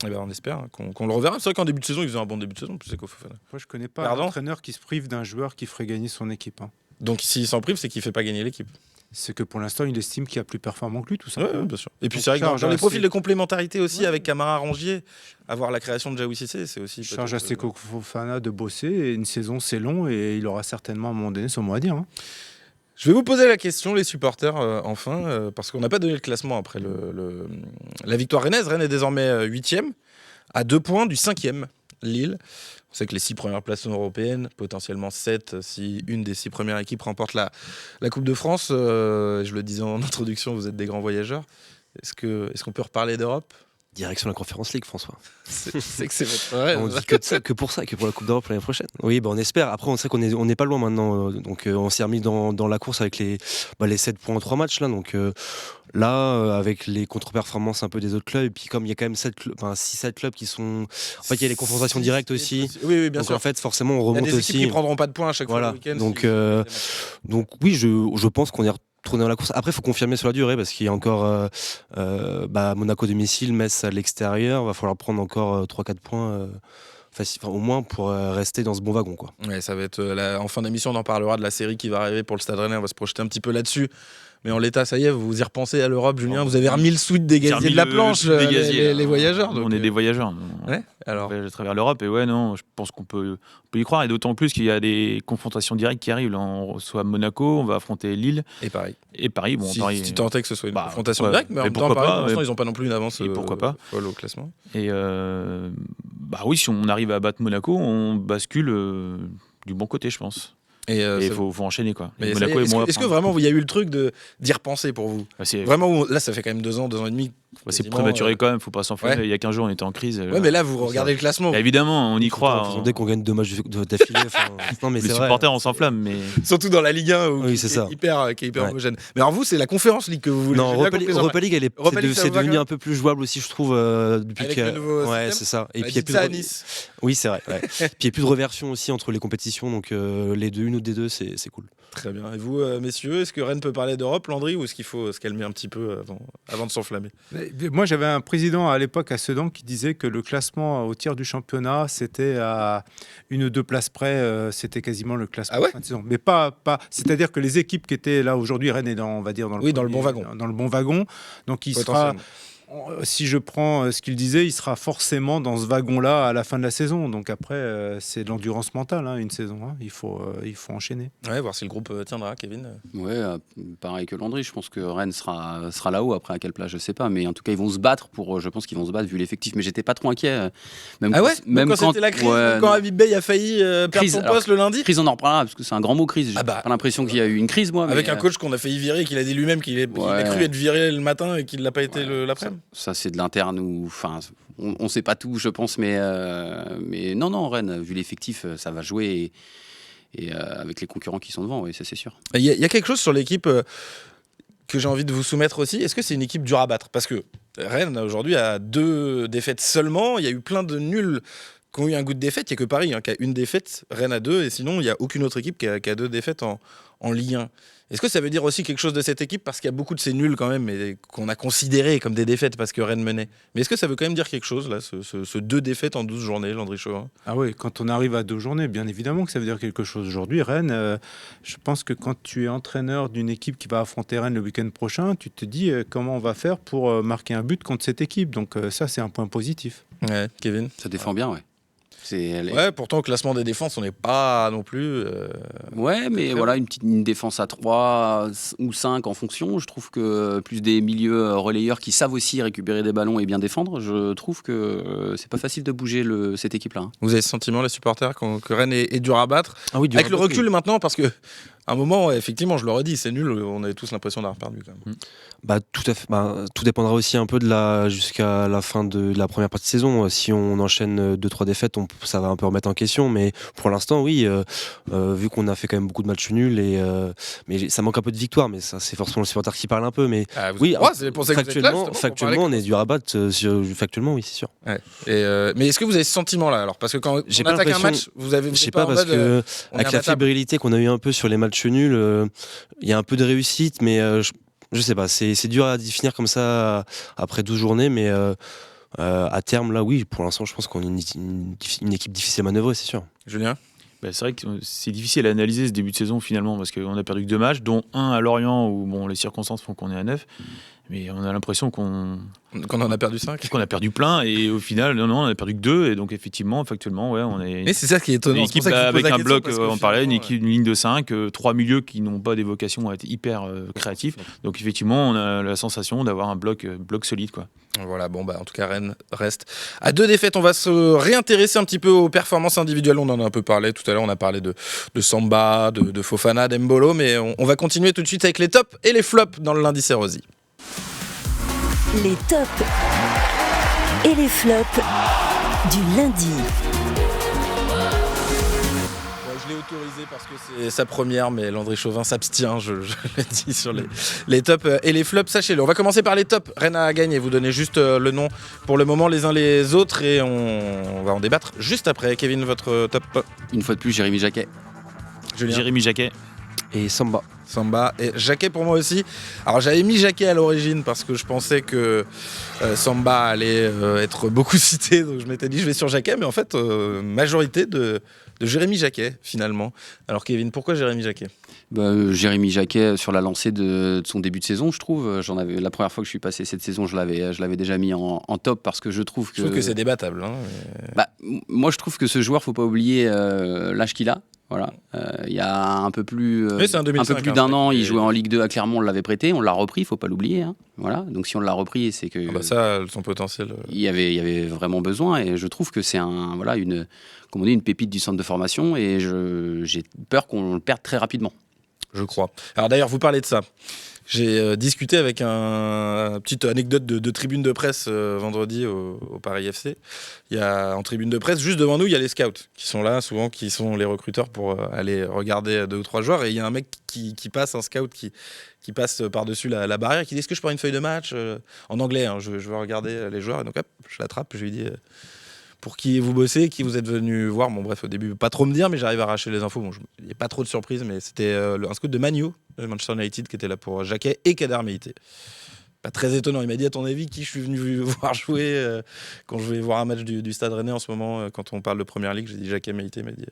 On espère qu'on le reverra. C'est vrai qu'en début de saison, il faisait un bon début de saison, Seko Fofana. Moi, je ne connais pas un entraîneur qui se prive d'un joueur qui ferait gagner son équipe. Donc s'il s'en prive, c'est qu'il ne fait pas gagner l'équipe. C'est que pour l'instant, il estime qu'il y a plus performant que lui, tout simplement. Ouais, bien sûr. Et puis c'est vrai que dans les profils de complémentarité aussi, avec Camara Rongier, avoir la création de Diaby Cissé, c'est aussi. Charge à Seko Fofana de bosser. Et une saison, c'est long et il aura certainement à un moment donné son mot à dire. Je vais vous poser la question, les supporters, enfin, parce qu'on n'a pas donné le classement après la victoire rennaise. Rennes est désormais 8e, à 2 points du 5e, Lille. On sait que les 6 premières places sont européennes, potentiellement 7 si une des 6 premières équipes remporte la Coupe de France. Je le disais en introduction, vous êtes des grands voyageurs. Est-ce qu'on peut reparler d'Europe ? Direction la Conférence League, François. C'est que c'est votre rêve. On dit que pour la Coupe d'Europe l'année prochaine. Oui, on espère. Après, on sait qu'on n'est pas loin maintenant. Donc, on s'est remis dans la course avec les 7 points en 3 matchs. Là, donc, avec les contre-performances un peu des autres clubs. Et puis, comme il y a quand même 6-7 clubs qui sont. En fait, il y a les confrontations directes aussi. Oui, bien sûr. Donc, en fait, forcément, on remonte aussi. Il y a des équipes qui ne prendront pas de points à chaque fois le week-end. Donc, oui, je pense qu'on est tourner dans la course. Après, il faut confirmer sur la durée parce qu'il y a encore Monaco domicile, Metz à l'extérieur. Il va falloir prendre encore 3-4 points au moins pour rester dans ce bon wagon, quoi. Ouais, ça va être en fin d'émission, on en parlera de la série qui va arriver pour le Stade Rennais. On va se projeter un petit peu là-dessus. Mais en l'état, ça y est, vous y repensez à l'Europe, Julien. Vous avez remis le sweat des gaziers de la planche, les voyageurs. On est des voyageurs. Ouais, alors. À travers l'Europe. Et je pense qu'on peut y croire. Et d'autant plus qu'il y a des confrontations directes qui arrivent. Là, on reçoit Monaco, on va affronter Lille. Et Paris. Paris. Paris. Si tant est que ce soit une confrontation directe, mais en même temps, Paris, pour l'instant, ils n'ont pas non plus une avance folle au classement. Et oui, si on arrive à battre Monaco, on bascule du bon côté, je pense. Et il faut enchaîner, quoi. Est-ce que vraiment il y a eu le truc d'y repenser pour vous? Vraiment, là, ça fait quand même 2 ans et demi. C'est prématuré quand même, faut pas s'enflammer. Ouais. Il y a 15 jours, on était en crise. Ouais, mais là, vous regardez le classement. Évidemment, on y croit. Dès qu'on gagne 2 matchs d'affilée. Non, mais les supporters, on s'enflamme. Mais... Surtout dans la Ligue 1, oui, qui est hyper homogène. Mais alors, vous, c'est la Conférence League que vous voulez. Non, Europa League, c'est devenu un peu plus jouable aussi, je trouve. Depuis avec le nouveau ouais, c'est ça. Et puis, il y a plus à Nice. Oui, c'est vrai. Puis, il n'y a plus de reversion aussi entre les compétitions. Donc, une ou des deux, c'est cool. Très bien. Et vous, messieurs, est-ce que Rennes peut parler d'Europe, Landry, ou est-ce qu'il faut se calmer un petit peu avant de s'enflammer? Moi, j'avais un président à l'époque à Sedan qui disait que le classement au tiers du championnat, c'était à 1 ou 2 places près, c'était quasiment le classement de fin de saison. Mais pas. C'est-à-dire que les équipes qui étaient là aujourd'hui, Rennes est dans le bon wagon. Dans le bon wagon. Donc, il sera. Si je prends ce qu'il disait, il sera forcément dans ce wagon-là à la fin de la saison. Donc après, c'est de l'endurance mentale, une saison. Il faut enchaîner. Ouais, voir si le groupe tiendra, Kevin. Ouais, pareil que Landry. Je pense que Rennes sera là-haut. Après, à quelle place, je sais pas. Mais en tout cas, ils vont se battre je pense qu'ils vont se battre vu l'effectif. Mais j'étais pas trop inquiet. Même quand c'était la crise, quand Habib Bey a failli perdre son poste le lundi. Crise, on en reparlera parce que c'est un grand mot, crise. J'ai pas l'impression qu'il y a eu une crise, moi. Avec un coach qu'on a failli virer, qu'il a dit lui-même qu'il a cru être viré le matin et qu'il l'a pas été l'après-midi. Ça, c'est de l'interne ou on sait pas tout, je pense, mais non, Rennes, vu l'effectif, ça va jouer et avec les concurrents qui sont devant, oui, ça c'est sûr. Il y a quelque chose sur l'équipe que j'ai envie de vous soumettre aussi. Est-ce que c'est une équipe dure à battre? Parce que Rennes aujourd'hui a 2 défaites seulement. Il y a eu plein de nuls qui ont eu un goût de défaite. Il n'y a que Paris qui a 1 défaite, Rennes a 2, et sinon il n'y a aucune autre équipe qui a 2 défaites en Ligue 1. Est-ce que ça veut dire aussi quelque chose de cette équipe? Parce qu'il y a beaucoup de ces nuls quand même, mais qu'on a considérés comme des défaites parce que Rennes menait. Mais est-ce que ça veut quand même dire quelque chose, là, ce 2 défaites en 12 journées, Landry Chauvin? Ah oui, quand on arrive à 2 journées, bien évidemment que ça veut dire quelque chose. Aujourd'hui, Rennes, je pense que quand tu es entraîneur d'une équipe qui va affronter Rennes le week-end prochain, tu te dis comment on va faire pour marquer un but contre cette équipe. Donc ça, c'est un point positif. Ouais, Kevin? Ça défend bien, ouais. Ouais, pourtant au classement des défenses, on n'est pas non plus. Ouais, mais voilà, une défense à 3 ou 5 en fonction. Je trouve que plus des milieux relayeurs qui savent aussi récupérer des ballons et bien défendre, je trouve que c'est pas facile de bouger cette équipe-là. Vous avez ce sentiment, les supporters, que Rennes est dur à battre? Oui, avec le recul maintenant, parce que. À un moment, effectivement, je le redis, c'est nul. On avait tous l'impression d'avoir perdu quand même. Tout à fait. Tout dépendra aussi un peu jusqu'à la fin de la première partie de saison. Si on enchaîne 2-3 défaites, ça va un peu remettre en question. Mais pour l'instant, oui, vu qu'on a fait quand même beaucoup de matchs nuls, mais ça manque un peu de victoire. Mais ça, c'est forcément le supporter qui parle un peu. Mais oui, factuellement, on est dur à battre. Factuellement, oui, c'est sûr. Ouais. Mais est-ce que vous avez ce sentiment-là alors? Parce que quand on attaque un match, vous avez. Je sais pas, parce que avec la fébrilité qu'on a eu un peu sur les matchs nuls, il y a un peu de réussite, mais je sais pas, c'est dur à définir comme ça après 12 journées, mais à terme, là, oui, pour l'instant, je pense qu'on est une équipe difficile à manœuvrer, c'est sûr. Julien? C'est vrai que c'est difficile à analyser ce début de saison finalement parce qu'on a perdu que 2 matchs, dont un à Lorient où les circonstances font qu'on est à 9. Mais on a l'impression qu'on en a perdu 5. Qu'on a perdu plein et au final, non, on a perdu que 2. Et donc effectivement, factuellement, on est. Mais c'est ça qui est étonnant. Une équipe avec un bloc, on parlait, une ligne de 5, 3 milieux qui n'ont pas des vocations à être hyper créatifs. Donc effectivement, on a la sensation d'avoir un bloc solide, quoi. Voilà, en tout cas, Rennes reste à 2 défaites. On va se réintéresser un petit peu aux performances individuelles. On en a un peu parlé tout à l'heure. On a parlé de Samba, de Fofana, d'Embolo. Mais on va continuer tout de suite avec les tops et les flops dans le lundi, c'est Rosie. Les tops et les flops du lundi. Je l'ai autorisé parce que c'est sa première, mais Landry Chauvin s'abstient, je l'ai dit sur les tops et les flops, sachez-le. On va commencer par les tops. Rennes a gagné, vous donnez juste le nom pour le moment les uns les autres et on va en débattre juste après. Kevin, votre top? Une fois de plus, Jérémy Jacquet. Julien. Jérémy Jacquet. Et Samba et Jacquet pour moi aussi. Alors j'avais mis Jacquet à l'origine parce que je pensais que Samba allait être beaucoup cité, donc je m'étais dit je vais sur Jacquet, mais en fait majorité de Jérémy Jacquet finalement. Alors Kevin, pourquoi Jérémy Jacquet? Jérémy Jacquet sur la lancée de son début de saison, je trouve. La première fois que je suis passé cette saison, je l'avais déjà mis en top parce que je trouve que... Je trouve que c'est débattable. Moi je trouve que ce joueur, faut pas oublier l'âge qu'il a. Voilà. Il y a un peu plus d'un an, il jouait en Ligue 2 à Clermont, on l'avait prêté, on l'a repris, il ne faut pas l'oublier. Hein. Voilà. Donc si on l'a repris, c'est que son potentiel. Il y avait vraiment besoin et je trouve que c'est une pépite du centre de formation et j'ai peur qu'on le perde très rapidement. Je crois. Alors d'ailleurs, vous parlez de ça. J'ai discuté avec une petite anecdote de tribune de presse vendredi au Paris FC. Il y a en tribune de presse, juste devant nous, il y a les scouts qui sont là, souvent qui sont les recruteurs pour aller regarder 2 ou 3 joueurs. Et il y a un mec qui passe, un scout qui passe par-dessus la barrière, qui dit: est-ce que je prends une feuille de match en anglais, hein, je veux regarder les joueurs. Et donc hop, je l'attrape, je lui dis... pour qui vous bossez, qui vous êtes venu voir. Bon bref, au début, pas trop me dire, mais j'arrive à arracher les infos. Il n'y a pas trop de surprises, mais c'était un scout de Man U, de Manchester United, qui était là pour Jacquet et Kader Meïté. Pas très étonnant. Il m'a dit: à ton avis, qui je suis venu voir jouer quand je vais voir un match du Stade Rennais en ce moment, quand on parle de Première Ligue? J'ai dit Jacquet, Meïté. Il m'a dit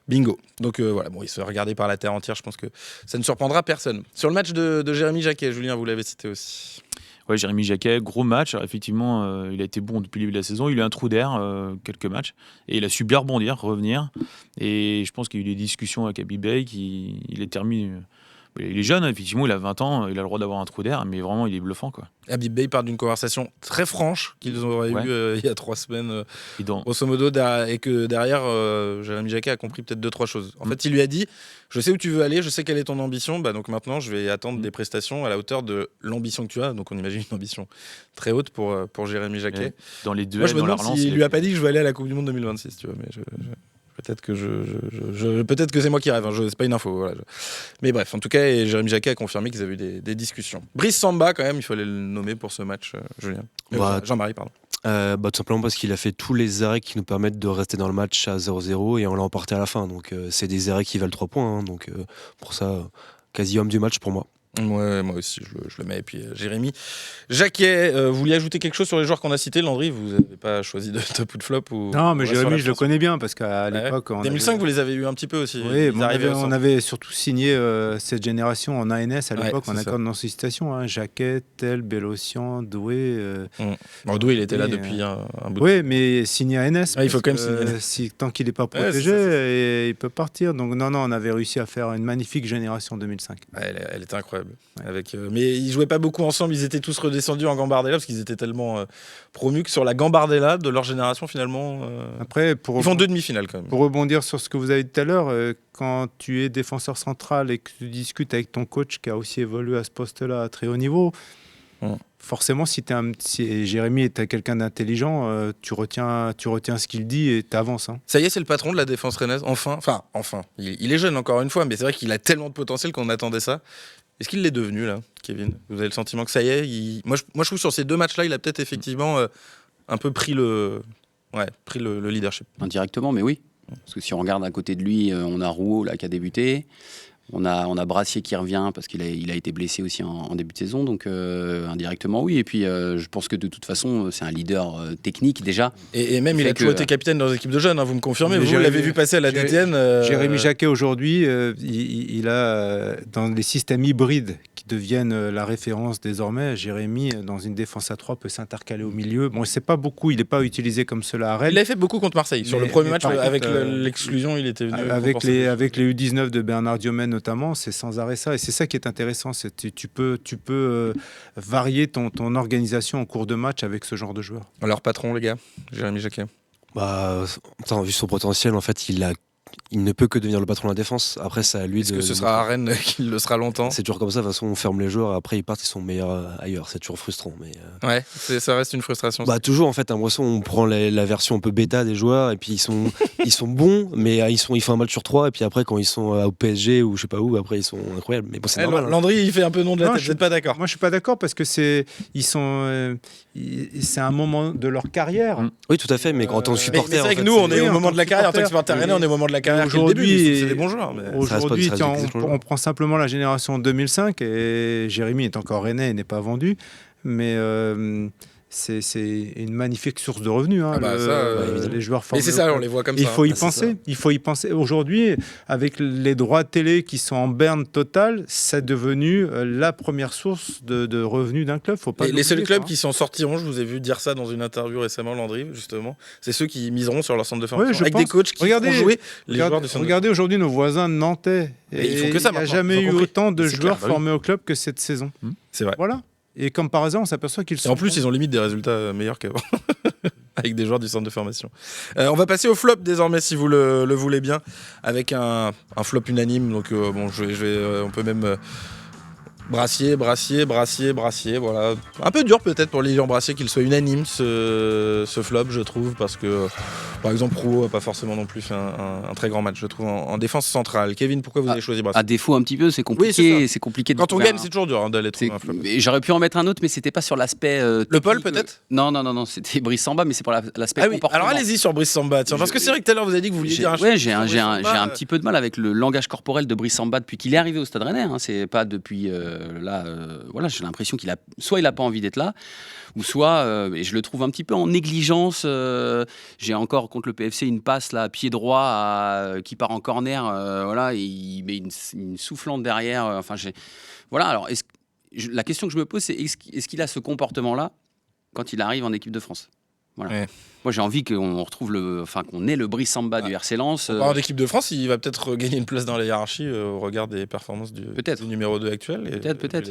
bingo. Donc voilà, il se fait regarder par la terre entière. Je pense que ça ne surprendra personne. Sur le match de Jérémy Jacquet, Julien, vous l'avez cité aussi. Ouais, Jérémy Jacquet, gros match. Alors, effectivement, il a été bon depuis le début de la saison. Il a eu un trou d'air, quelques matchs. Et il a su bien rebondir, revenir. Et je pense qu'il y a eu des discussions avec Habib Beye. Il est terminé. Il est jeune, effectivement, il a 20 ans. Il a le droit d'avoir un trou d'air. Mais vraiment, il est bluffant, quoi. Habib Beye part d'une conversation très franche qu'ils auraient eue il y a 3 semaines, grosso modo, et que derrière, Jérémy Jacquet a compris peut-être 2-3 choses. En fait, il lui a dit: je sais où tu veux aller, je sais quelle est ton ambition, donc maintenant je vais attendre des prestations à la hauteur de l'ambition que tu as. Donc on imagine une ambition très haute pour Jérémy Jacquet. Ouais. Dans les duels, moi je me dans la demande relance, s'il lui a pas dit que je vais aller à la Coupe du Monde 2026, tu vois, mais peut-être que peut-être que c'est moi qui rêve, c'est pas une info. Voilà. Mais bref, en tout cas, Jérémy Jacquet a confirmé qu'ils avaient eu des discussions. Brice Samba, quand même, il fallait le nommer pour ce match, Julien. Jean-Marie, pardon. Tout simplement parce qu'il a fait tous les arrêts qui nous permettent de rester dans le match à 0-0 et on l'a emporté à la fin. Donc c'est des arrêts qui valent 3 points. Hein, donc pour ça, quasi homme du match pour moi. Ouais, moi aussi, je le mets. Et puis Jérémy Jacquet, vous vouliez ajouter quelque chose sur les joueurs qu'on a cités? Landry, vous n'avez pas choisi de top ou de flop Non, mais Jérémy, je le connais bien parce qu'à l'époque... En 2005, vous les avez eu un petit peu aussi. Oui, on avait surtout signé cette génération en ANS à l'époque, en accord de non-sollicitation. Hein, Jacquet, Tel, Bellossian, Doué... Doué, il était là depuis un bout de temps. Oui, mais signé à ANS. Il faut quand même signer. Tant qu'il n'est pas protégé, il peut partir. Donc non, on avait réussi à faire une magnifique génération 2005. Elle était incroyable. Ouais. Mais ils jouaient pas beaucoup ensemble, ils étaient tous redescendus en Gambardella parce qu'ils étaient tellement promus que sur la Gambardella de leur génération finalement après, ils font 2 demi-finales quand même. Pour rebondir sur ce que vous avez dit tout à l'heure, quand tu es défenseur central et que tu discutes avec ton coach qui a aussi évolué à ce poste-là à très haut niveau, forcément si Jérémy est quelqu'un d'intelligent, tu retiens ce qu'il dit et tu avances. Hein. Ça y est, c'est le patron de la défense rennaise, enfin. Il est jeune encore une fois, mais c'est vrai qu'il a tellement de potentiel qu'on attendait ça. Est-ce qu'il l'est devenu là, Kevin? Vous avez le sentiment que ça y est moi je trouve sur ces 2 matchs-là, il a peut-être effectivement un peu pris le leadership. Indirectement, mais oui. Parce que si on regarde à côté de lui, on a Rouault là, qui a débuté. On a Brassier qui revient parce qu'il a été blessé aussi en début de saison, donc indirectement oui. Et puis je pense que de toute façon c'est un leader technique déjà. Et même il a toujours été capitaine dans les équipes de jeunes, hein, vous me confirmez, vous l'avez vu passer à la DTN. Jérémy Jacquet aujourd'hui, il a dans les systèmes hybrides qui deviennent la référence désormais. Jérémy dans une défense à 3 peut s'intercaler au milieu. Bon, c'est pas beaucoup, il n'est pas utilisé comme cela à Rennes. Il l'a fait beaucoup contre Marseille. Sur le premier match avec l'exclusion, il était venu avec les U19 de Bernard Diomène notamment, c'est sans arrêt ça. Et c'est ça qui est intéressant. Tu peux varier ton organisation en cours de match avec ce genre de joueur. Alors, patron, les gars, Jérémy Jacquet. Vu son potentiel, en fait, il ne peut que devenir le patron de la défense. Après, c'est à lui Est-ce que ce sera à Rennes qu'il le sera longtemps? C'est toujours comme ça. De toute façon, on ferme les joueurs. Après, ils partent, ils sont meilleurs ailleurs. C'est toujours frustrant. Mais ouais, ça reste une frustration. Toujours, en fait, à l'impression on prend la version un peu bêta des joueurs et puis ils sont bons, mais ils font un match sur 3. Et puis après, quand ils sont au PSG ou je sais pas où, après, ils sont incroyables. Mais bon, c'est normal. Landry, il fait un peu nom de la tête. Vous n'êtes pas d'accord? Moi, je suis pas d'accord parce que c'est un moment de leur carrière. Oui, tout à fait. Mais quand on est supporter, c'est vrai que nous, on est au moment de la carrière. En tant que supporter rennais, on est au moment de la carrière. Aujourd'hui, c'est des bons joueurs. Aujourd'hui, on prend simplement la génération 2005 et Jérémy est encore rennais et n'est pas vendu, mais c'est une magnifique source de revenus. Les joueurs formés. Et c'est ça, on les voit comme ça. Il faut y penser. Il faut y penser. Aujourd'hui, avec les droits de télé qui sont en berne totale, c'est devenu la première source de revenus d'un club. Faut pas les seuls clubs qui s'en sortiront, je vous ai vu dire ça dans une interview récemment, Landry, justement, c'est ceux qui miseront sur leur centre de formation. Avec des coachs qui font jouer les joueurs du centre. Regardez aujourd'hui nos voisins nantais. Ils font que ça. Il n'y a jamais eu autant de joueurs formés au club que cette saison. C'est vrai. Voilà. Et comme par hasard, on s'aperçoit qu'ils sont. Et en plus, ils ont limite des résultats meilleurs qu'avant. Avec des joueurs du centre de formation. On va passer au flop désormais, si vous le voulez bien, avec un flop unanime. Donc, on peut même. Brassier, voilà. Un peu dur peut-être pour Lilian Brassier qu'il soit unanime ce flop, je trouve, parce que par exemple Rouault n'a pas forcément non plus fait un très grand match, je trouve, en défense centrale. Kevin, pourquoi vous avez choisi Brassier? À défaut un petit peu, c'est compliqué. Oui, c'est compliqué. Quand on gagne, c'est toujours dur d'aller trouver un flop. J'aurais pu en mettre un autre, mais c'était pas sur l'aspect. Le Paul peut-être? Non, c'était Brice Samba, mais c'est pour l'aspect comportement. Alors allez-y sur Brice Samba, tiens, parce que c'est vrai que tout à l'heure vous avez dit que vous vouliez dire un Ouais, j'ai un petit peu de mal avec le langage corporel de Brice Samba depuis qu'il est arrivé au Stade Rennais. C'est pas depuis voilà, j'ai l'impression qu'il a pas envie d'être là, ou soit, et je le trouve un petit peu en négligence. J'ai encore contre le PFC une passe là, à pied droit qui part en corner, et il met une soufflante derrière. Alors, la question que je me pose, c'est est-ce qu'il a ce comportement-là quand il arrive en équipe de France? Voilà. Ouais. Moi, j'ai envie qu'on retrouve qu'on ait le Brice Samba du RC Lens. En parlant d'équipe de France, il va peut-être gagner une place dans la hiérarchie au regard des performances du numéro 2 actuel. Peut-être.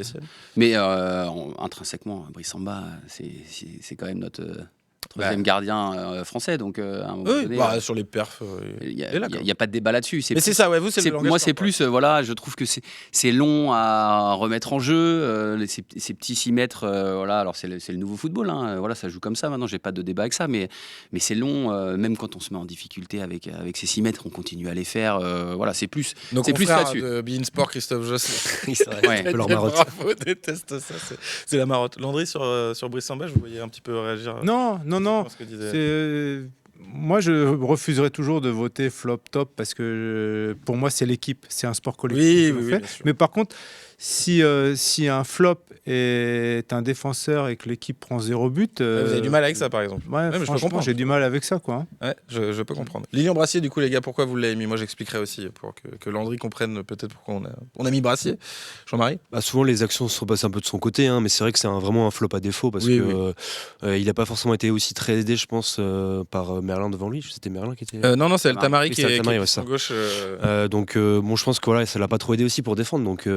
Mais intrinsèquement, Brice Samba, c'est quand même notre troisième gardien français. Donc, à un moment donné, sur les perfs, il n'y a pas de débat là-dessus. Mais c'est ça, vous, c'est le langage. Moi, c'est plus, je trouve que c'est long à remettre en jeu. Ces petits 6 mètres, alors c'est le nouveau football. Ça joue comme ça maintenant, j'ai pas de débat avec ça. Mais c'est long, même quand on se met en difficulté avec ces 6 mètres, on continue à les faire. C'est plus là-dessus. De Bein Sport, Christophe Joss, leur marotte. Bravo, déteste ça. C'est la marotte. Landry, sur Brice Samba, je vous voyais un petit peu réagir. Non. Moi, je refuserais toujours de voter flop-top parce que pour moi, c'est l'équipe, c'est un sport collectif. Oui, mais par contre, si un flop est un défenseur et que l'équipe prend 0 but... vous avez du mal avec ça, par exemple? Franchement, j'ai du mal avec ça, quoi. Ouais, je peux comprendre. Lilian Brassier, du coup, les gars, pourquoi vous l'avez mis? Moi, j'expliquerai aussi pour que Landry comprenne peut-être pourquoi on a mis Brassier. Jean-Marie? Souvent, les actions se sont passées un peu de son côté, mais c'est vrai que c'est vraiment un flop à défaut parce que il n'a pas forcément été aussi très aidé, je pense, par Merlin devant lui. C'était Merlin qui était... Non, c'est El Tamari qui est à gauche. Donc, je pense que ça l'a pas trop aidé aussi pour défendre. Donc,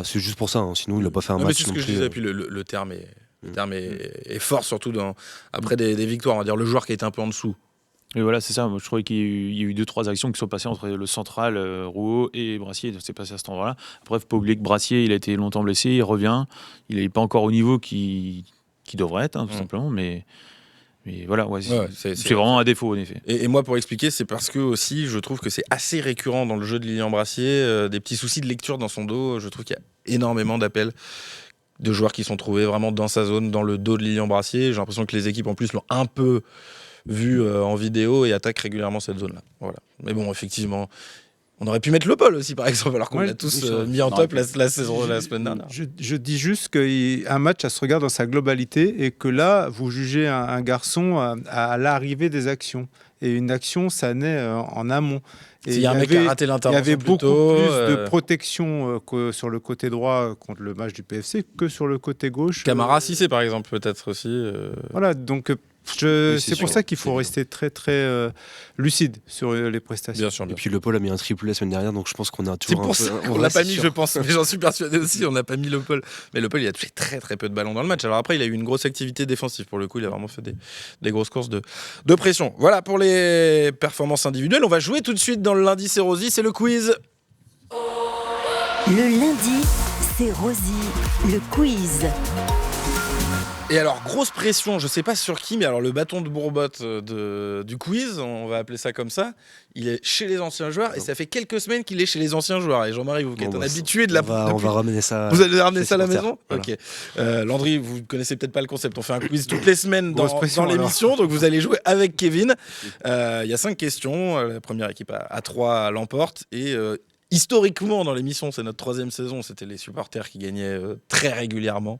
c'est juste pour ça. Sinon, il n'a pas fait un match. C'est ce que je disais. Puis le terme est fort, surtout après des victoires. On va dire le joueur qui a été un peu en dessous. Et voilà, c'est ça. Moi, je trouvais qu'il y a eu 2-3 actions qui sont passées entre le central, Rouault et Brassier. C'est passé à cet endroit-là. Après, il ne faut pas oublier que Brassier, il a été longtemps blessé. Il revient. Il n'est pas encore au niveau qui devrait être, tout simplement. Mais voilà, c'est vraiment un défaut, en effet. Et moi, pour expliquer, c'est parce que aussi, je trouve que c'est assez récurrent dans le jeu de Lilian Brassier, des petits soucis de lecture dans son dos. Je trouve qu'il y a énormément d'appels de joueurs qui sont trouvés vraiment dans sa zone, dans le dos de Lilian Brassier. J'ai l'impression que les équipes, en plus, l'ont un peu vu en vidéo et attaquent régulièrement cette zone-là. Voilà. Mais bon, effectivement, On aurait pu mettre Le Paul aussi, par exemple, alors qu'on l'a tous mis en top la semaine dernière. Je dis juste qu'un match, ça se regarde dans sa globalité et que là, vous jugez un garçon à l'arrivée des actions. Et une action, ça naît en amont. S'il y a un mec qui a raté l'intervention, il y avait beaucoup plus de protection sur le côté droit contre le match du PFC que sur le côté gauche. Camara Cissé, par exemple, peut-être aussi. Voilà, donc c'est pour ça qu'il faut rester très très lucide sur les prestations. Bien sûr. Et puis Le Paul a mis un triplé la semaine dernière, donc je pense qu'on a toujours c'est pour ça qu'on l'a pas mis, je pense. Mais j'en suis persuadé aussi, on n'a pas mis Le Paul. Mais Le Paul, il a touché très très peu de ballons dans le match. Alors après, il a eu une grosse activité défensive. Pour le coup, il a vraiment fait des grosses courses de pression. Voilà pour les performances individuelles. On va jouer tout de suite dans le lundi, c'est Rosie, c'est le quiz. Le lundi, c'est Rosie, le quiz. Et alors, grosse pression, je sais pas sur qui, mais alors le bâton de Bourbotte du quiz, on va appeler ça comme ça, il est chez les anciens joueurs et ça fait quelques semaines qu'il est chez les anciens joueurs. Et Jean-Marie, vous qui êtes un habitué de la... On va ramener ça. Vous allez ramener ça à la maison, voilà. Ok. Landry, vous connaissez peut-être pas le concept, on fait un quiz toutes les semaines dans l'émission, donc vous allez jouer avec Kevin. Il y a 5 questions, la première équipe à 3 l'emporte et... historiquement, dans l'émission, c'est notre 3e saison, c'était les supporters qui gagnaient très régulièrement.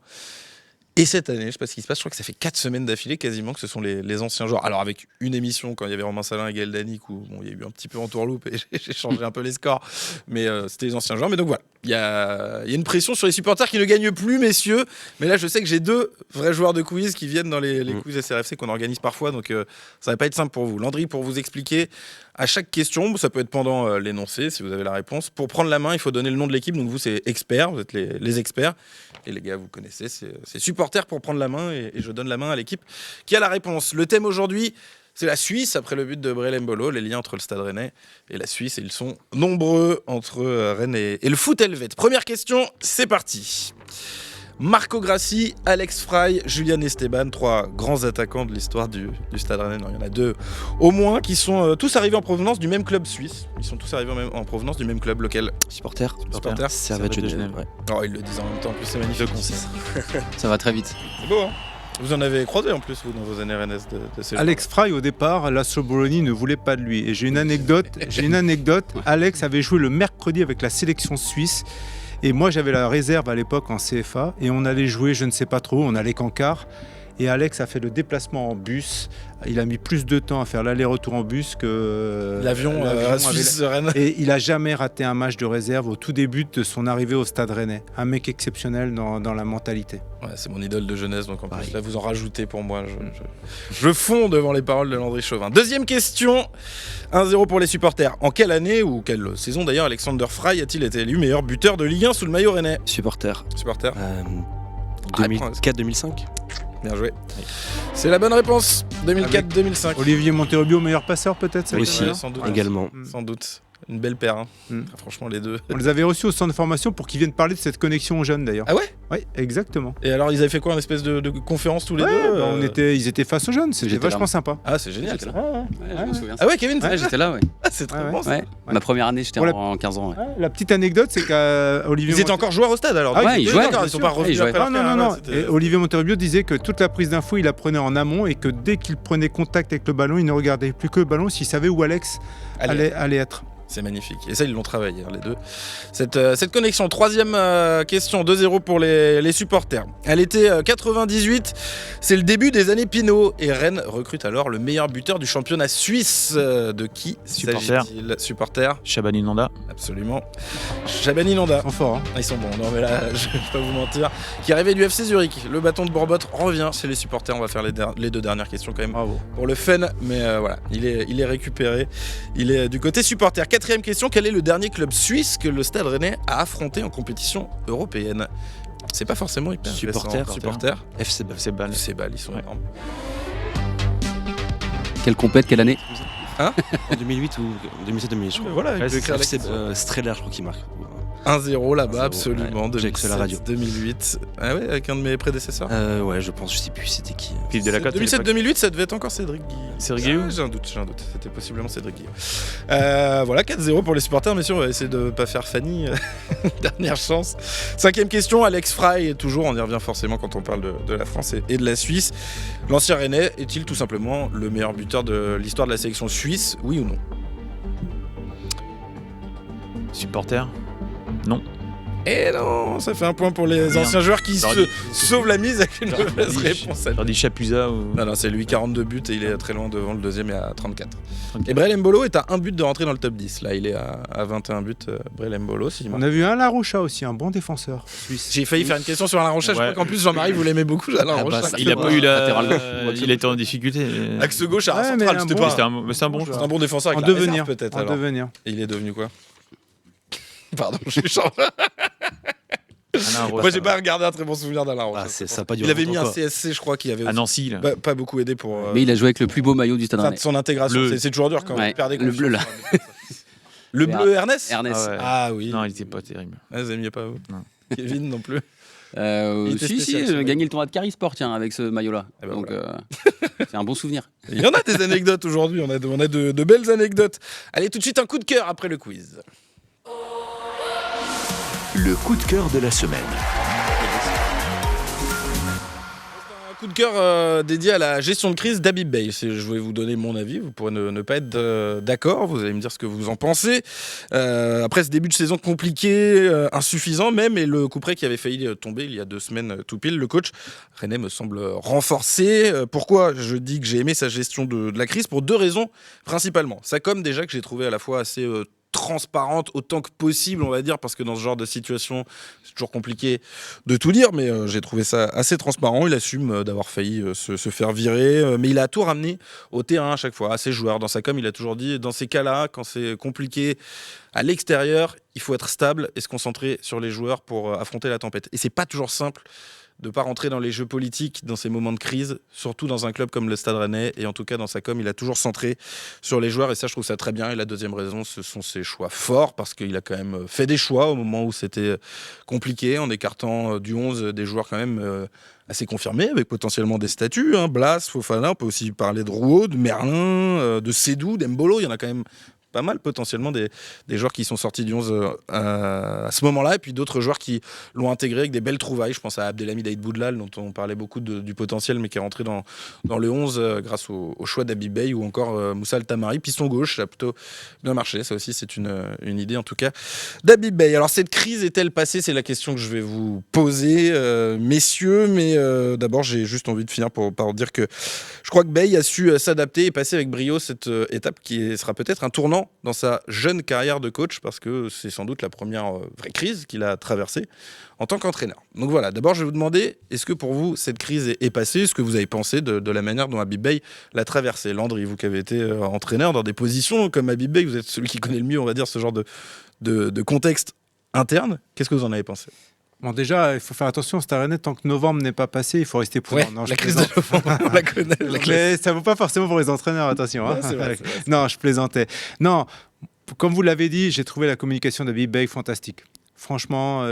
Et cette année, je ne sais pas ce qui se passe, je crois que ça fait 4 semaines d'affilée quasiment que ce sont les anciens joueurs. Alors avec une émission quand il y avait Romain Salin et Gaël Danic où il y a eu un petit peu en tourloupe et j'ai changé un peu les scores, mais c'était les anciens joueurs. Mais donc voilà, il y a une pression sur les supporters qui ne gagnent plus, messieurs. Mais là, je sais que j'ai 2 vrais joueurs de quiz qui viennent dans les quiz SRFC qu'on organise parfois, donc ça va pas être simple pour vous. Landry, pour vous expliquer, à chaque question, ça peut être pendant l'énoncé, si vous avez la réponse. Pour prendre la main, il faut donner le nom de l'équipe. Donc vous, c'est experts, vous êtes les experts. Et les gars, vous connaissez, c'est supporters pour prendre la main. Et je donne la main à l'équipe qui a la réponse. Le thème aujourd'hui, c'est la Suisse, après le but de Brel Mbolo, les liens entre le Stade Rennais et la Suisse. Et ils sont nombreux entre Rennes et le foot helvète. Première question, c'est parti. Marco Grassi, Alex Frey, Julian Esteban, 3 grands attaquants de l'histoire du Stade Rennais. Non, il y en a 2 au moins qui sont tous arrivés en provenance du même club suisse. Ils sont tous arrivés en provenance du même club local. Supporters. Servette de Genève. Ouais. Oh, ils le disent en même temps. En plus, c'est magnifique. Ça va très vite. C'est beau, hein. Vous en avez croisé en plus, vous, dans vos années Rennes de ces Alex Frey, au départ, Laszlo Bologna ne voulait pas de lui. Et j'ai une anecdote. Alex avait joué le mercredi avec la sélection suisse. Et moi, j'avais la réserve à l'époque en CFA. Et on allait jouer, je ne sais pas trop, on allait qu'en quart. Et Alex a fait le déplacement en bus. Il a mis plus de temps à faire l'aller-retour en bus que l'avion Suisse-Rennes. Et il n'a jamais raté un match de réserve au tout début de son arrivée au Stade Rennais. Un mec exceptionnel dans la mentalité. Ouais, c'est mon idole de jeunesse, donc en plus là vous en rajoutez pour moi. Je fonds devant les paroles de Landry Chauvin. Deuxième question, 1-0 pour les supporters. En quelle année ou quelle saison d'ailleurs Alexander Frey a-t-il été élu meilleur buteur de Ligue 1 sous le maillot rennais? Supporters. 2004-2005. Bien joué. C'est la bonne réponse. 2004-2005. Olivier Monterrubio, meilleur passeur peut-être? Aussi, sans doute. également. Sans doute. Une belle paire. Hein. Franchement, les 2. On les avait reçus au centre de formation pour qu'ils viennent parler de cette connexion aux jeunes d'ailleurs. Ah ouais? Oui, exactement. Et alors, ils avaient fait quoi? Une espèce de conférence tous les deux ils étaient face aux jeunes. C'était vachement sympa. Ah, c'est génial. Ça. Je me souviens. Ah ouais, Kevin? J'étais là, ouais. Ah, c'est très bon. Ouais. Ma première année, j'étais en 15 ans. Ouais. La petite anecdote, c'est qu'Olivier. Ils étaient encore joueurs au stade alors? Ah, ils jouaient. Ils sont pas revenus après. Non. Et Olivier Monterrubio disait que toute la prise d'infos, il la prenait en amont et que dès qu'il prenait contact avec le ballon, il ne regardait plus que le ballon s'il savait où Alex allait être. C'est magnifique. Et ça, ils l'ont travaillé, les 2. Cette connexion. Troisième question, 2-0 pour les supporters. Elle était 98. C'est le début des années Pinot. Et Rennes recrute alors le meilleur buteur du championnat suisse. De qui s'agit-il? Supporter. Shabani Nanda. Absolument. Shabani Nanda. Ils sont forts. Hein. Ils sont bons. Non, mais là, je vais pas vous mentir. Qui est arrivé du FC Zurich. Le bâton de Bourbotte revient chez les supporters. On va faire les 2 dernières questions quand même. Bravo. Pour le fun. Mais voilà, il est récupéré. Il est du côté supporter. 4e question, quel est le dernier club suisse que le Stade Rennais a affronté en compétition européenne? C'est pas forcément hyper supporter. FC Bâle, ils sont énormes. Quelle compète, quelle année? En 2008 ou 2007-2008, je crois. Voilà, Streller, je crois qu'il marque. 1-0 là-bas, absolument. Ouais, j'ai que la radio. 2008. Ah ouais, avec un de mes prédécesseurs. Ouais, je pense, je sais plus c'était qui. Philippe Delacote. 2007-2008, ça devait être encore Cédric Guy. Cédric Guillou. J'ai un doute. C'était possiblement Cédric Guillou. Voilà, 4-0 pour les supporters, messieurs. On va essayer de pas faire Fanny. Dernière chance. 5e question, Alex Frey. Toujours, on y revient forcément quand on parle de la France et de la Suisse. L'ancien Rennais est-il tout simplement le meilleur buteur de l'histoire de la sélection suisse, oui ou non? Supporter? Non. Et non, ça fait un point pour les anciens joueurs qui sauvent la mise avec une mauvaise réponse. J'aurais dit Chapuisat ou... Non, c'est lui, 42 buts et il est très loin devant le deuxième, il est à 34. Et Brel Mbolo est à un but de rentrer dans le top 10. Là, il est à 21 buts, Brel Mbolo. On a vu un Laroucha aussi, un bon défenseur suisse. J'ai failli faire une question sur Alain Rocha. Je crois qu'en plus, Jean-Marie, vous l'aimez beaucoup, Alain Rocha. Il a pas eu il a été en difficulté. Axe gauche à central, c'était pas... C'est un bon joueur. C'est un bon défenseur avec en la devenir, réserve, peut-être. en devenir. Et il est devenu quoi? Pardon, je suis change. Moi, j'ai pas regardé un très bon souvenir d'Alain Rocha. Il avait mis un CSC, je crois, qui avait à Nancy. Là. Pas beaucoup aidé pour. Mais il a joué avec le plus beau maillot du Stade Rennais. Son intégration, c'est toujours dur quand on perd des le bleu là. Le bleu Ernest. Ah oui. Non, il était pas terrible. Vous aimiez pas vous? Non. Kevin non plus. Si, gagné le tournoi de Carisport avec ce maillot-là. Donc c'est un bon souvenir. Il y en a des anecdotes aujourd'hui. On a de belles anecdotes. Allez, tout de suite un coup de cœur après le quiz. Le coup de cœur de la semaine. Un coup de cœur dédié à la gestion de crise d'Habib Beye. Je vais vous donner mon avis. Vous pourrez ne pas être d'accord. Vous allez me dire ce que vous en pensez. Après ce début de saison compliqué, insuffisant même, et le coup près qui avait failli tomber il y a 2 semaines tout pile, le coach Rennais me semble renforcé. Pourquoi je dis que j'ai aimé sa gestion de la crise? Pour 2 raisons principalement. Ça, comme déjà que j'ai trouvé à la fois assez transparente autant que possible, on va dire, parce que dans ce genre de situation, c'est toujours compliqué de tout dire, mais j'ai trouvé ça assez transparent. Il assume d'avoir failli se faire virer, mais il a tout ramené au terrain à chaque fois, à ses joueurs. Dans sa com, il a toujours dit, dans ces cas-là, quand c'est compliqué à l'extérieur, il faut être stable et se concentrer sur les joueurs pour affronter la tempête. Et c'est pas toujours simple de ne pas rentrer dans les jeux politiques dans ces moments de crise, surtout dans un club comme le Stade Rennais. Et en tout cas, dans sa com, il a toujours centré sur les joueurs. Et ça, je trouve ça très bien. Et la deuxième raison, ce sont ses choix forts, parce qu'il a quand même fait des choix au moment où c'était compliqué, en écartant du 11 des joueurs quand même assez confirmés, avec potentiellement des statuts. Blas, Fofana, on peut aussi parler de Rouault, de Merlin, de Sédou, d'Embolo. Il y en a quand même pas mal potentiellement des joueurs qui sont sortis du 11 à ce moment-là, et puis d'autres joueurs qui l'ont intégré avec des belles trouvailles. Je pense à Abdelhamid Aïd Boudlal, dont on parlait beaucoup du potentiel, mais qui est rentré dans le 11 grâce au choix d'Habib Beye, ou encore Moussa Al-Tamari, piston gauche, ça a plutôt bien marché. Ça aussi, c'est une idée en tout cas d'Habib Beye. Alors, cette crise est-elle passée? C'est la question que je vais vous poser, messieurs, mais d'abord, j'ai juste envie de finir par dire que je crois que Beye a su s'adapter et passer avec brio cette étape qui sera peut-être un tournant dans sa jeune carrière de coach, parce que c'est sans doute la première vraie crise qu'il a traversée en tant qu'entraîneur. Donc voilà, d'abord je vais vous demander, est-ce que pour vous cette crise est passée? Est-ce que vous avez pensé de la manière dont Habib Beye l'a traversée? Landry, vous qui avez été entraîneur dans des positions comme Habib Beye, vous êtes celui qui connaît le mieux, on va dire, ce genre de contexte interne. Qu'est-ce que vous en avez pensé? Bon, déjà, il faut faire attention, Stade Rennais, tant que novembre n'est pas passé, il faut rester prudent. Ouais, la crise de novembre, on la connaît. Mais ça ne vaut pas forcément pour les entraîneurs, attention. Ouais, c'est vrai. Non, je plaisantais. Non, comme vous l'avez dit, j'ai trouvé la communication d'Habib Beye fantastique. Franchement,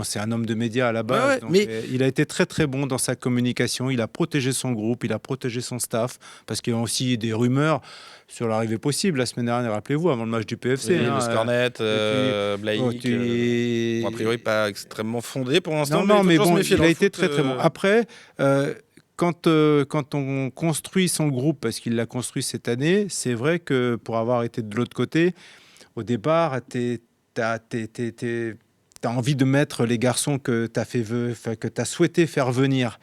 c'est un homme de médias à la base, donc, mais il a été très très bon dans sa communication. Il a protégé son groupe, il a protégé son staff, parce qu'il y a aussi des rumeurs sur l'arrivée possible la semaine dernière, rappelez-vous, avant le match du PFC. Oui, Scornet, Blaïk, a priori pas extrêmement fondé pour l'instant. Non, mais bon, il a été très très bon. Après, quand on construit son groupe, parce qu'il l'a construit cette année, c'est vrai que pour avoir été de l'autre côté, au départ, t'as envie de mettre les garçons que t'as souhaité faire venir.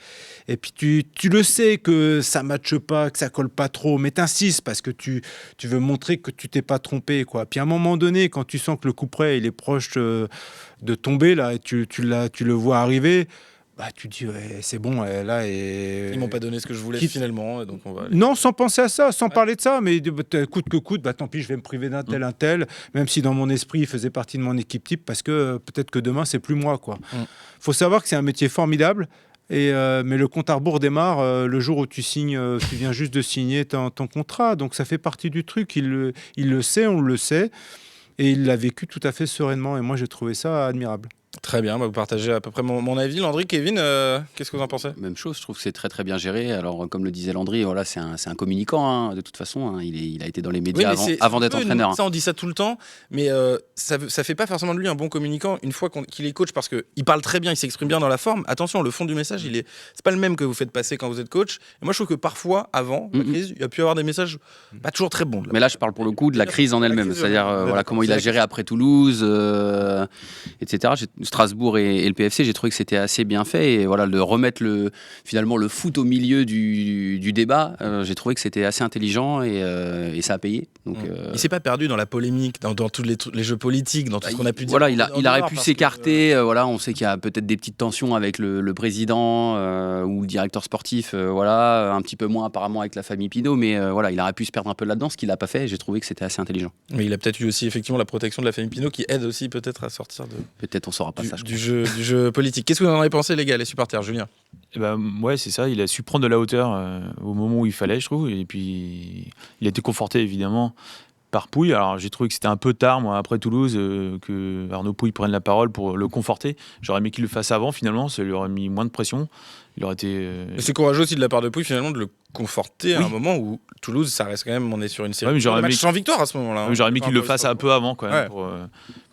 Et puis tu le sais que ça matche pas, que ça colle pas trop, mais t'insistes parce que tu veux montrer que tu t'es pas trompé, quoi. Puis à un moment donné, quand tu sens que le coup près il est proche de tomber là, et tu le vois arriver, bah, tu te dis ouais, c'est bon là, et ils m'ont pas donné ce que je voulais finalement, donc on va aller. Non, sans penser à ça, sans parler de ça, mais coûte que coûte, bah tant pis, je vais me priver d'un tel, même si dans mon esprit il faisait partie de mon équipe type, parce que peut-être que demain c'est plus moi, quoi. Faut savoir que c'est un métier formidable, mais le compte à rebours démarre le jour où tu viens juste de signer ton contrat, donc ça fait partie du truc. Il le sait, on le sait, et il l'a vécu tout à fait sereinement, et moi j'ai trouvé ça admirable. Très bien, vous partagez à peu près mon avis. Landry, Kevin, qu'est-ce que vous en pensez? Même chose, je trouve que c'est très très bien géré. Alors, comme le disait Landry, voilà, c'est un communicant, hein, de toute façon. Hein. Il a été dans les médias avant d'être entraîneur. Ça, on dit ça tout le temps, mais ça fait pas forcément de lui un bon communicant une fois qu'il est coach, parce qu'il parle très bien, il s'exprime bien dans la forme. Attention, le fond du message, c'est pas le même que vous faites passer quand vous êtes coach. Et moi, je trouve que parfois, avant la crise, il y a pu y avoir des messages pas toujours très bons. Mais là, je parle pour le coup de la crise en elle-même, c'est-à-dire voilà, comment il a géré après Toulouse, etc. Strasbourg et le PFC, j'ai trouvé que c'était assez bien fait. Et voilà, de remettre finalement le foot au milieu du débat, j'ai trouvé que c'était assez intelligent et ça a payé. Donc, il s'est pas perdu dans la polémique, dans tous les jeux politiques, dans tout ce qu'on a pu dire. Voilà, il aurait pu s'écarter. Voilà, on sait qu'il y a peut-être des petites tensions avec le président ou le directeur sportif. Voilà, un petit peu moins apparemment avec la famille Pinault, mais voilà, il aurait pu se perdre un peu là-dedans, ce qu'il n'a pas fait. Et j'ai trouvé que c'était assez intelligent. Mais il a peut-être eu aussi effectivement la protection de la famille Pinault qui aide aussi peut-être à sortir peut-être on saura pas ça, du jeu politique. Qu'est-ce que vous en avez pensé, les gars, les supporters, Julien? Ouais, c'est ça, il a su prendre de la hauteur au moment où il fallait, je trouve, et puis il a été conforté évidemment par Pouille. Alors j'ai trouvé que c'était un peu tard, moi, après Toulouse, que Arnaud Pouille prenne la parole pour le conforter. J'aurais aimé qu'il le fasse avant, finalement, ça lui aurait mis moins de pression. Il aurait été. C'est courageux aussi de la part de Pouille, finalement, de le conforter à un moment où Toulouse, ça reste quand même, on est sur une série de matchs sans victoire à ce moment-là. J'aurais aimé qu'il le fasse un peu avant, quand même,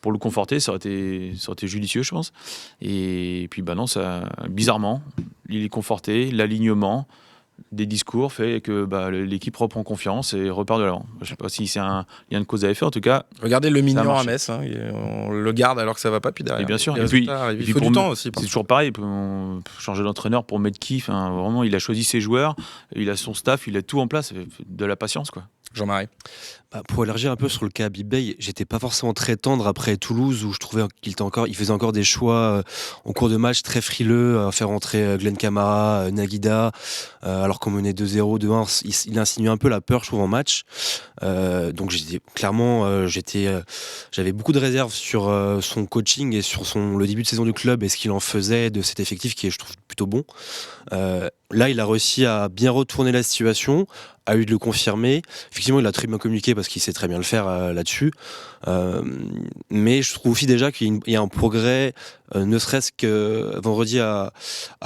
pour le conforter. Ça aurait été judicieux, je pense. Et puis, non, bizarrement, il est conforté, l'alignement des discours fait que l'équipe reprend confiance et repart de l'avant. Je ne sais pas si c'est un lien de cause à effet, en tout cas. Regardez le mignon à Metz, hein, on le garde alors que ça ne va pas, puis derrière. Et bien sûr, il faut du temps aussi. C'est toujours pareil, on peut changer d'entraîneur pour mettre kiff. Hein, vraiment, il a choisi ses joueurs, il a son staff, il a tout en place, de la patience, quoi. Jean-Marie. Pour élargir un peu sur le cas Habib Beye, j'étais pas forcément très tendre après Toulouse, où je trouvais qu'il faisait encore des choix en cours de match très frileux, à faire entrer Glenn Kamara, Naguida, alors qu'on menait 2-0, 2-1, il insinuait un peu la peur, je trouve, en match. Donc j'avais beaucoup de réserves sur son coaching et sur le début de saison du club et ce qu'il en faisait de cet effectif qui est, je trouve, plutôt bon. Là, il a réussi à bien retourner la situation, a eu de le confirmer. Effectivement, il a très bien communiqué parce qu'il sait très bien le faire là-dessus. Mais je trouve aussi déjà qu'il y a un progrès, ne serait-ce que vendredi à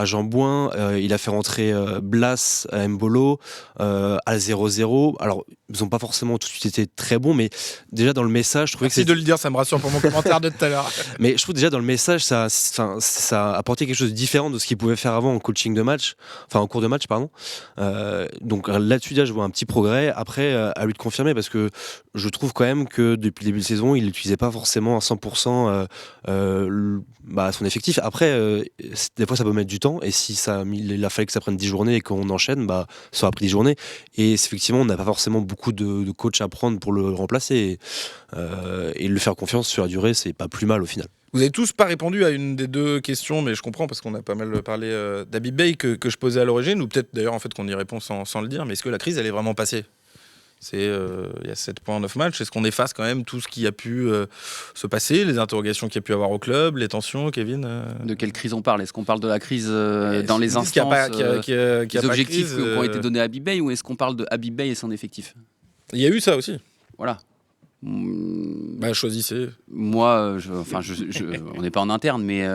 Jean-Bouin, il a fait rentrer Blas à Mbolo à 0-0. Alors, ils n'ont pas forcément tout de suite été très bons, mais déjà dans le message, je trouvais que de le dire, ça me rassure pour mon commentaire de tout à l'heure. Mais je trouve déjà dans le message, ça a apporté quelque chose de différent de ce qu'il pouvait faire avant en coaching de match, enfin en cours de match, pardon. Donc là-dessus, déjà, je vois un petit progrès. Après, à lui de confirmer, parce que je trouve quand même que depuis le début de saison, il n'utilisait pas forcément à 100% son effectif. Après, des fois, ça peut mettre du temps, et si il a fallu que ça prenne 10 journées et qu'on enchaîne, ça aura pris 10 journées. Et effectivement, on n'a pas forcément beaucoup de coachs à prendre pour le remplacer. Et le faire confiance sur la durée, c'est pas plus mal au final. Vous n'avez tous pas répondu à une des deux questions, mais je comprends parce qu'on a pas mal parlé d'Habib Beye que je posais à l'origine, ou peut-être d'ailleurs en fait qu'on y répond sans le dire. Mais est-ce que la crise elle est vraiment passée? Il y a 7 points en 9 matchs. Est-ce qu'on efface quand même tout ce qui a pu se passer, les interrogations qu'il y a pu avoir au club, les tensions, Kevin? De quelle crise on parle? Est-ce qu'on parle de la crise dans les instances, les objectifs qui ont été donnés à Habib Beye, ou est-ce qu'on parle de Habib Beye et son effectif? Il y a eu ça aussi. Voilà. Choisissez. Moi, on n'est pas en interne, mais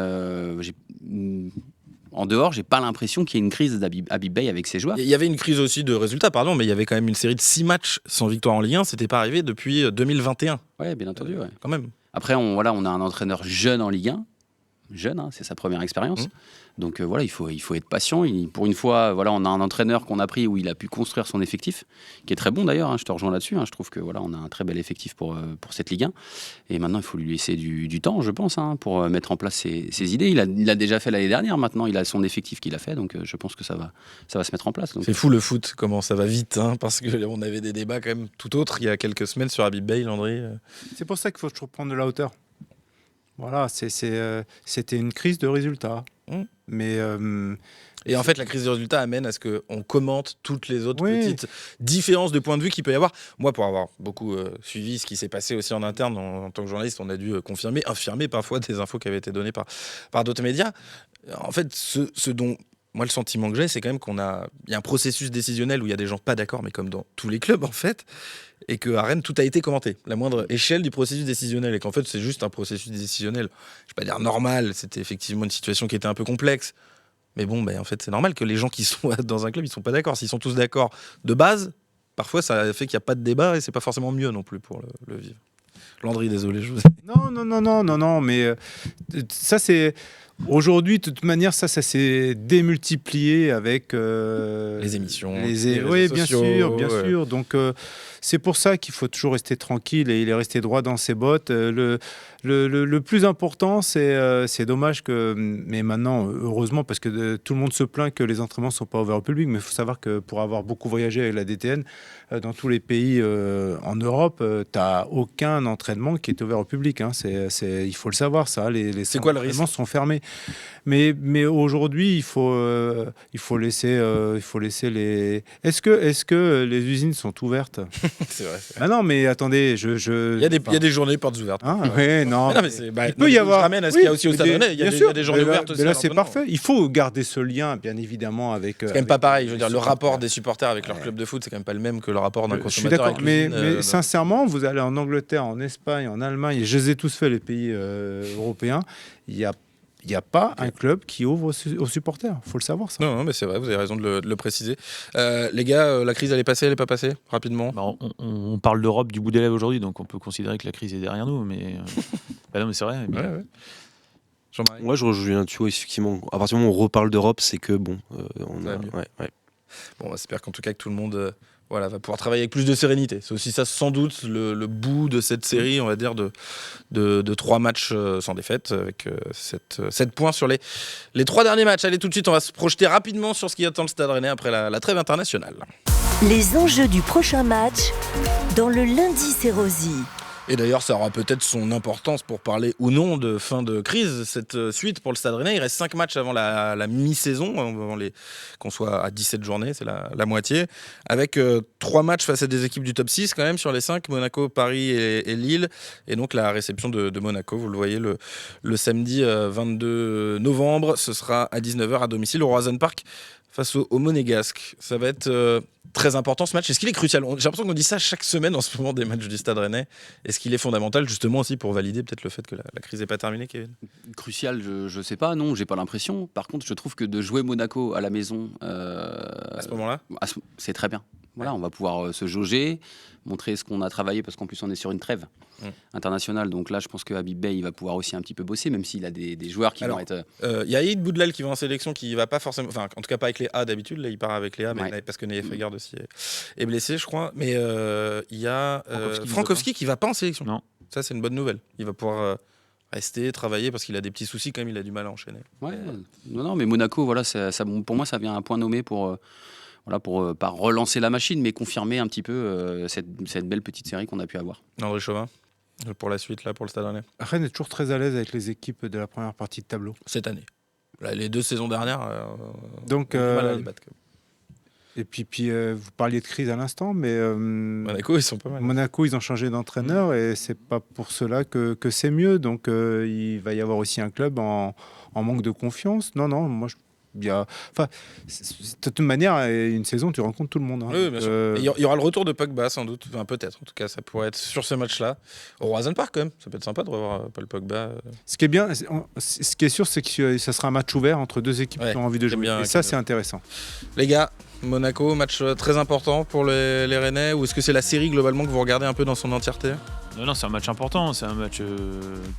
en dehors, j'ai pas l'impression qu'il y ait une crise d'Habib Beye avec ses joueurs. Il y avait une crise aussi de résultats, mais il y avait quand même une série de 6 matchs sans victoire en Ligue 1. C'était pas arrivé depuis 2021. Ouais, bien entendu. Quand même. Après, on a un entraîneur jeune en Ligue 1. Jeune, hein, c'est sa première expérience. Donc il faut être patient. Pour une fois, on a un entraîneur qu'on a pris où il a pu construire son effectif, qui est très bon d'ailleurs. Je te rejoins là-dessus. Je trouve que on a un très bel effectif pour cette Ligue 1. Et maintenant, il faut lui laisser du temps, je pense, pour mettre en place ses idées. Il a déjà fait l'année dernière. Maintenant, il a son effectif qu'il a fait. Donc je pense que ça va se mettre en place. C'est fou le foot, comment ça va vite, parce que on avait des débats quand même tout autres il y a quelques semaines sur Habib Beye, Landry. C'est pour ça qu'il faut toujours prendre de la hauteur. Voilà, c'était une crise de résultats. Mais et en fait, la crise de résultats amène à ce qu'on commente toutes les autres petites différences de point de vue qu'il peut y avoir. Moi, pour avoir beaucoup suivi ce qui s'est passé aussi en interne, en tant que journaliste, on a dû infirmer parfois des infos qui avaient été données par d'autres médias. En fait, ce dont moi, le sentiment que j'ai, c'est quand même il y a un processus décisionnel où il y a des gens pas d'accord, mais comme dans tous les clubs, en fait, et qu'à Rennes, tout a été commenté. La moindre échelle du processus décisionnel, et qu'en fait, c'est juste un processus décisionnel. Je vais pas dire normal, c'était effectivement une situation qui était un peu complexe. Mais bon, en fait, c'est normal que les gens qui sont dans un club, ils sont pas d'accord. S'ils sont tous d'accord de base, parfois, ça fait qu'il n'y a pas de débat et c'est pas forcément mieux non plus pour le vivre. Landry, désolé, je vous ai... Non, mais ça, c'est... Aujourd'hui, de toute manière, ça s'est démultiplié avec les émissions, oui, bien sûr. Donc, c'est pour ça qu'il faut toujours rester tranquille et il est resté droit dans ses bottes. Le plus important, c'est dommage que, mais maintenant, heureusement, parce que tout le monde se plaint que les entraînements ne sont pas ouverts au public, mais il faut savoir que pour avoir beaucoup voyagé avec la DTN, dans tous les pays en Europe, tu n'as aucun entraînement qui est ouvert au public. Hein. Il faut le savoir, ça. Les entraînements sont fermés. Mais aujourd'hui, il faut laisser les... Est-ce que les usines sont ouvertes? C'est vrai. Ah non, mais attendez, il y a des journées portes ouvertes. Ah, ouais, non. Il peut y avoir... Je ramène à ce qu'il y a aussi au Stade Rennais. Il y a des journées ouvertes aussi. Mais là, c'est parfait. Il faut garder ce lien, bien évidemment, avec... C'est quand même pas pareil. Je veux dire, le rapport des supporters avec leur club de foot, c'est quand même pas le même que le rapport d'un consommateur avec l'usine. Mais sincèrement, vous allez en Angleterre, en Espagne, en Allemagne, et je les ai tous fait, les pays européens, il n'y a pas un club qui ouvre aux supporters. Il faut le savoir, ça. Non, mais c'est vrai, vous avez raison de le préciser. Les gars, la crise, elle est passée, elle n'est pas passée? Rapidement. On parle d'Europe du bout des lèvres aujourd'hui, donc on peut considérer que la crise est derrière nous. Mais, non, mais c'est vrai. Mais... Ouais. Jean-Marie. Moi, je rejoins Thio, effectivement. À partir du moment où on reparle d'Europe, c'est que bon, on a... Ouais. Bon, j'espère qu'en tout cas que tout le monde va pouvoir travailler avec plus de sérénité. C'est aussi ça, sans doute, le bout de cette série, on va dire, de 3 matchs sans défaite, avec 7 points sur les 3 derniers matchs. Allez, tout de suite, on va se projeter rapidement sur ce qui attend le Stade Rennais après la trêve internationale. Les enjeux du prochain match dans le Lundi C'est Rosy. Et d'ailleurs, ça aura peut-être son importance pour parler ou non de fin de crise, cette suite pour le Stade Rennais. Il reste 5 matchs avant la mi-saison, avant qu'on soit à 17 journées, c'est la moitié, avec 3 matchs face à des équipes du top 6 quand même sur les 5, Monaco, Paris et Lille. Et donc la réception de Monaco, vous le voyez, le samedi 22 novembre, ce sera à 19h à domicile au Roazhon Park face au Monégasque. Ça va être très important ce match. Est-ce qu'il est crucial? J'ai l'impression qu'on dit ça chaque semaine en ce moment des matchs du Stade Rennais. Est-ce qu'il est fondamental justement aussi pour valider peut-être le fait que la crise n'est pas terminée, Kevin? Crucial, je sais pas, non, j'ai pas l'impression. Par contre, je trouve que de jouer Monaco à la maison... à ce moment-là, c'est très bien. Voilà, on va pouvoir se jauger, montrer ce qu'on a travaillé, parce qu'en plus on est sur une trêve internationale. Donc là, je pense que Habib Beye, il va pouvoir aussi un petit peu bosser, même s'il a des joueurs qui vont être... Il y a Aïd Boudlal qui va en sélection, qui va pas forcément... Enfin, en tout cas pas avec les A d'habitude. Là, il part avec les A, mais parce que Neyef Regarde aussi est blessé, je crois. Mais il y a Frankowski qui va pas en sélection. Non. Ça, c'est une bonne nouvelle. Il va pouvoir... rester, travailler, parce qu'il a des petits soucis quand même, il a du mal à enchaîner. Ouais, non, mais Monaco, voilà, ça, pour moi, ça vient un point nommé pour pas relancer la machine, mais confirmer un petit peu cette belle petite série qu'on a pu avoir. André Chauvin, pour la suite, là, pour le Stade Rennais. Rennes est toujours très à l'aise avec les équipes de la première partie de tableau. Cette année. Là, les 2 saisons dernières, donc, on a du mal à les battre. Et puis vous parliez de crise à l'instant, mais Monaco, ils sont pas mal. Monaco, ils ont changé d'entraîneur et c'est pas pour cela que c'est mieux. Donc il va y avoir aussi un club en manque de confiance. Non, moi de toute manière, une saison, tu rencontres tout le monde. Hein. Oui, bien sûr. Il y aura le retour de Pogba, sans doute. Enfin, peut-être. En tout cas, ça pourrait être sur ce match-là. Au Roazhon Park, quand même. Ça peut être sympa de revoir Paul Pogba. Ce qui est bien, ce qui est sûr, c'est que ça sera un match ouvert entre 2 équipes qui ont envie de jouer. Bien, et ça, c'est intéressant. Les gars, Monaco, match très important pour les Rennais, ou est-ce que c'est la série globalement que vous regardez un peu dans son entièreté? Non, c'est un match important, c'est un match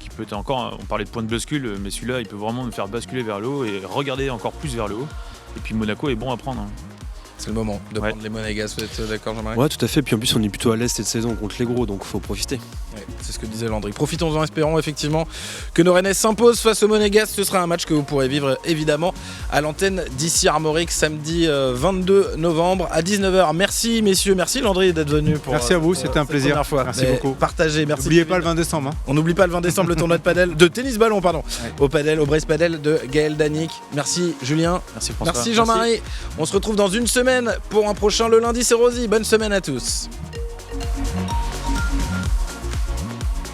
qui peut être encore, on parlait de point de bascule, mais celui-là il peut vraiment nous faire basculer vers le haut et regarder encore plus vers le haut. Et puis Monaco est bon à prendre. C'est le moment de prendre les Monégasques, vous êtes d'accord, Jean-Marie? Ouais, tout à fait. Puis en plus, on est plutôt à l'aise cette saison contre les gros, donc il faut profiter. Ouais, c'est ce que disait Landry. Profitons-en, espérons effectivement que nos Rennais s'imposent face aux Monégasques. Ce sera un match que vous pourrez vivre évidemment à l'antenne d'ici Armorique samedi 22 novembre à 19h. Merci messieurs, merci Landry d'être venu. Merci à vous, c'était un plaisir. Fois. Merci beaucoup. Partagez, merci. N'oubliez pas le 20 décembre. Hein. On n'oublie pas le 20 décembre le tournoi de tennis ballon, au padel, au Brest Padel de Gaël Danic. Merci Julien. Merci François. Merci Jean-Marie. On se retrouve dans une semaine pour un prochain Le Lundi C'est Rosy. Bonne semaine à tous.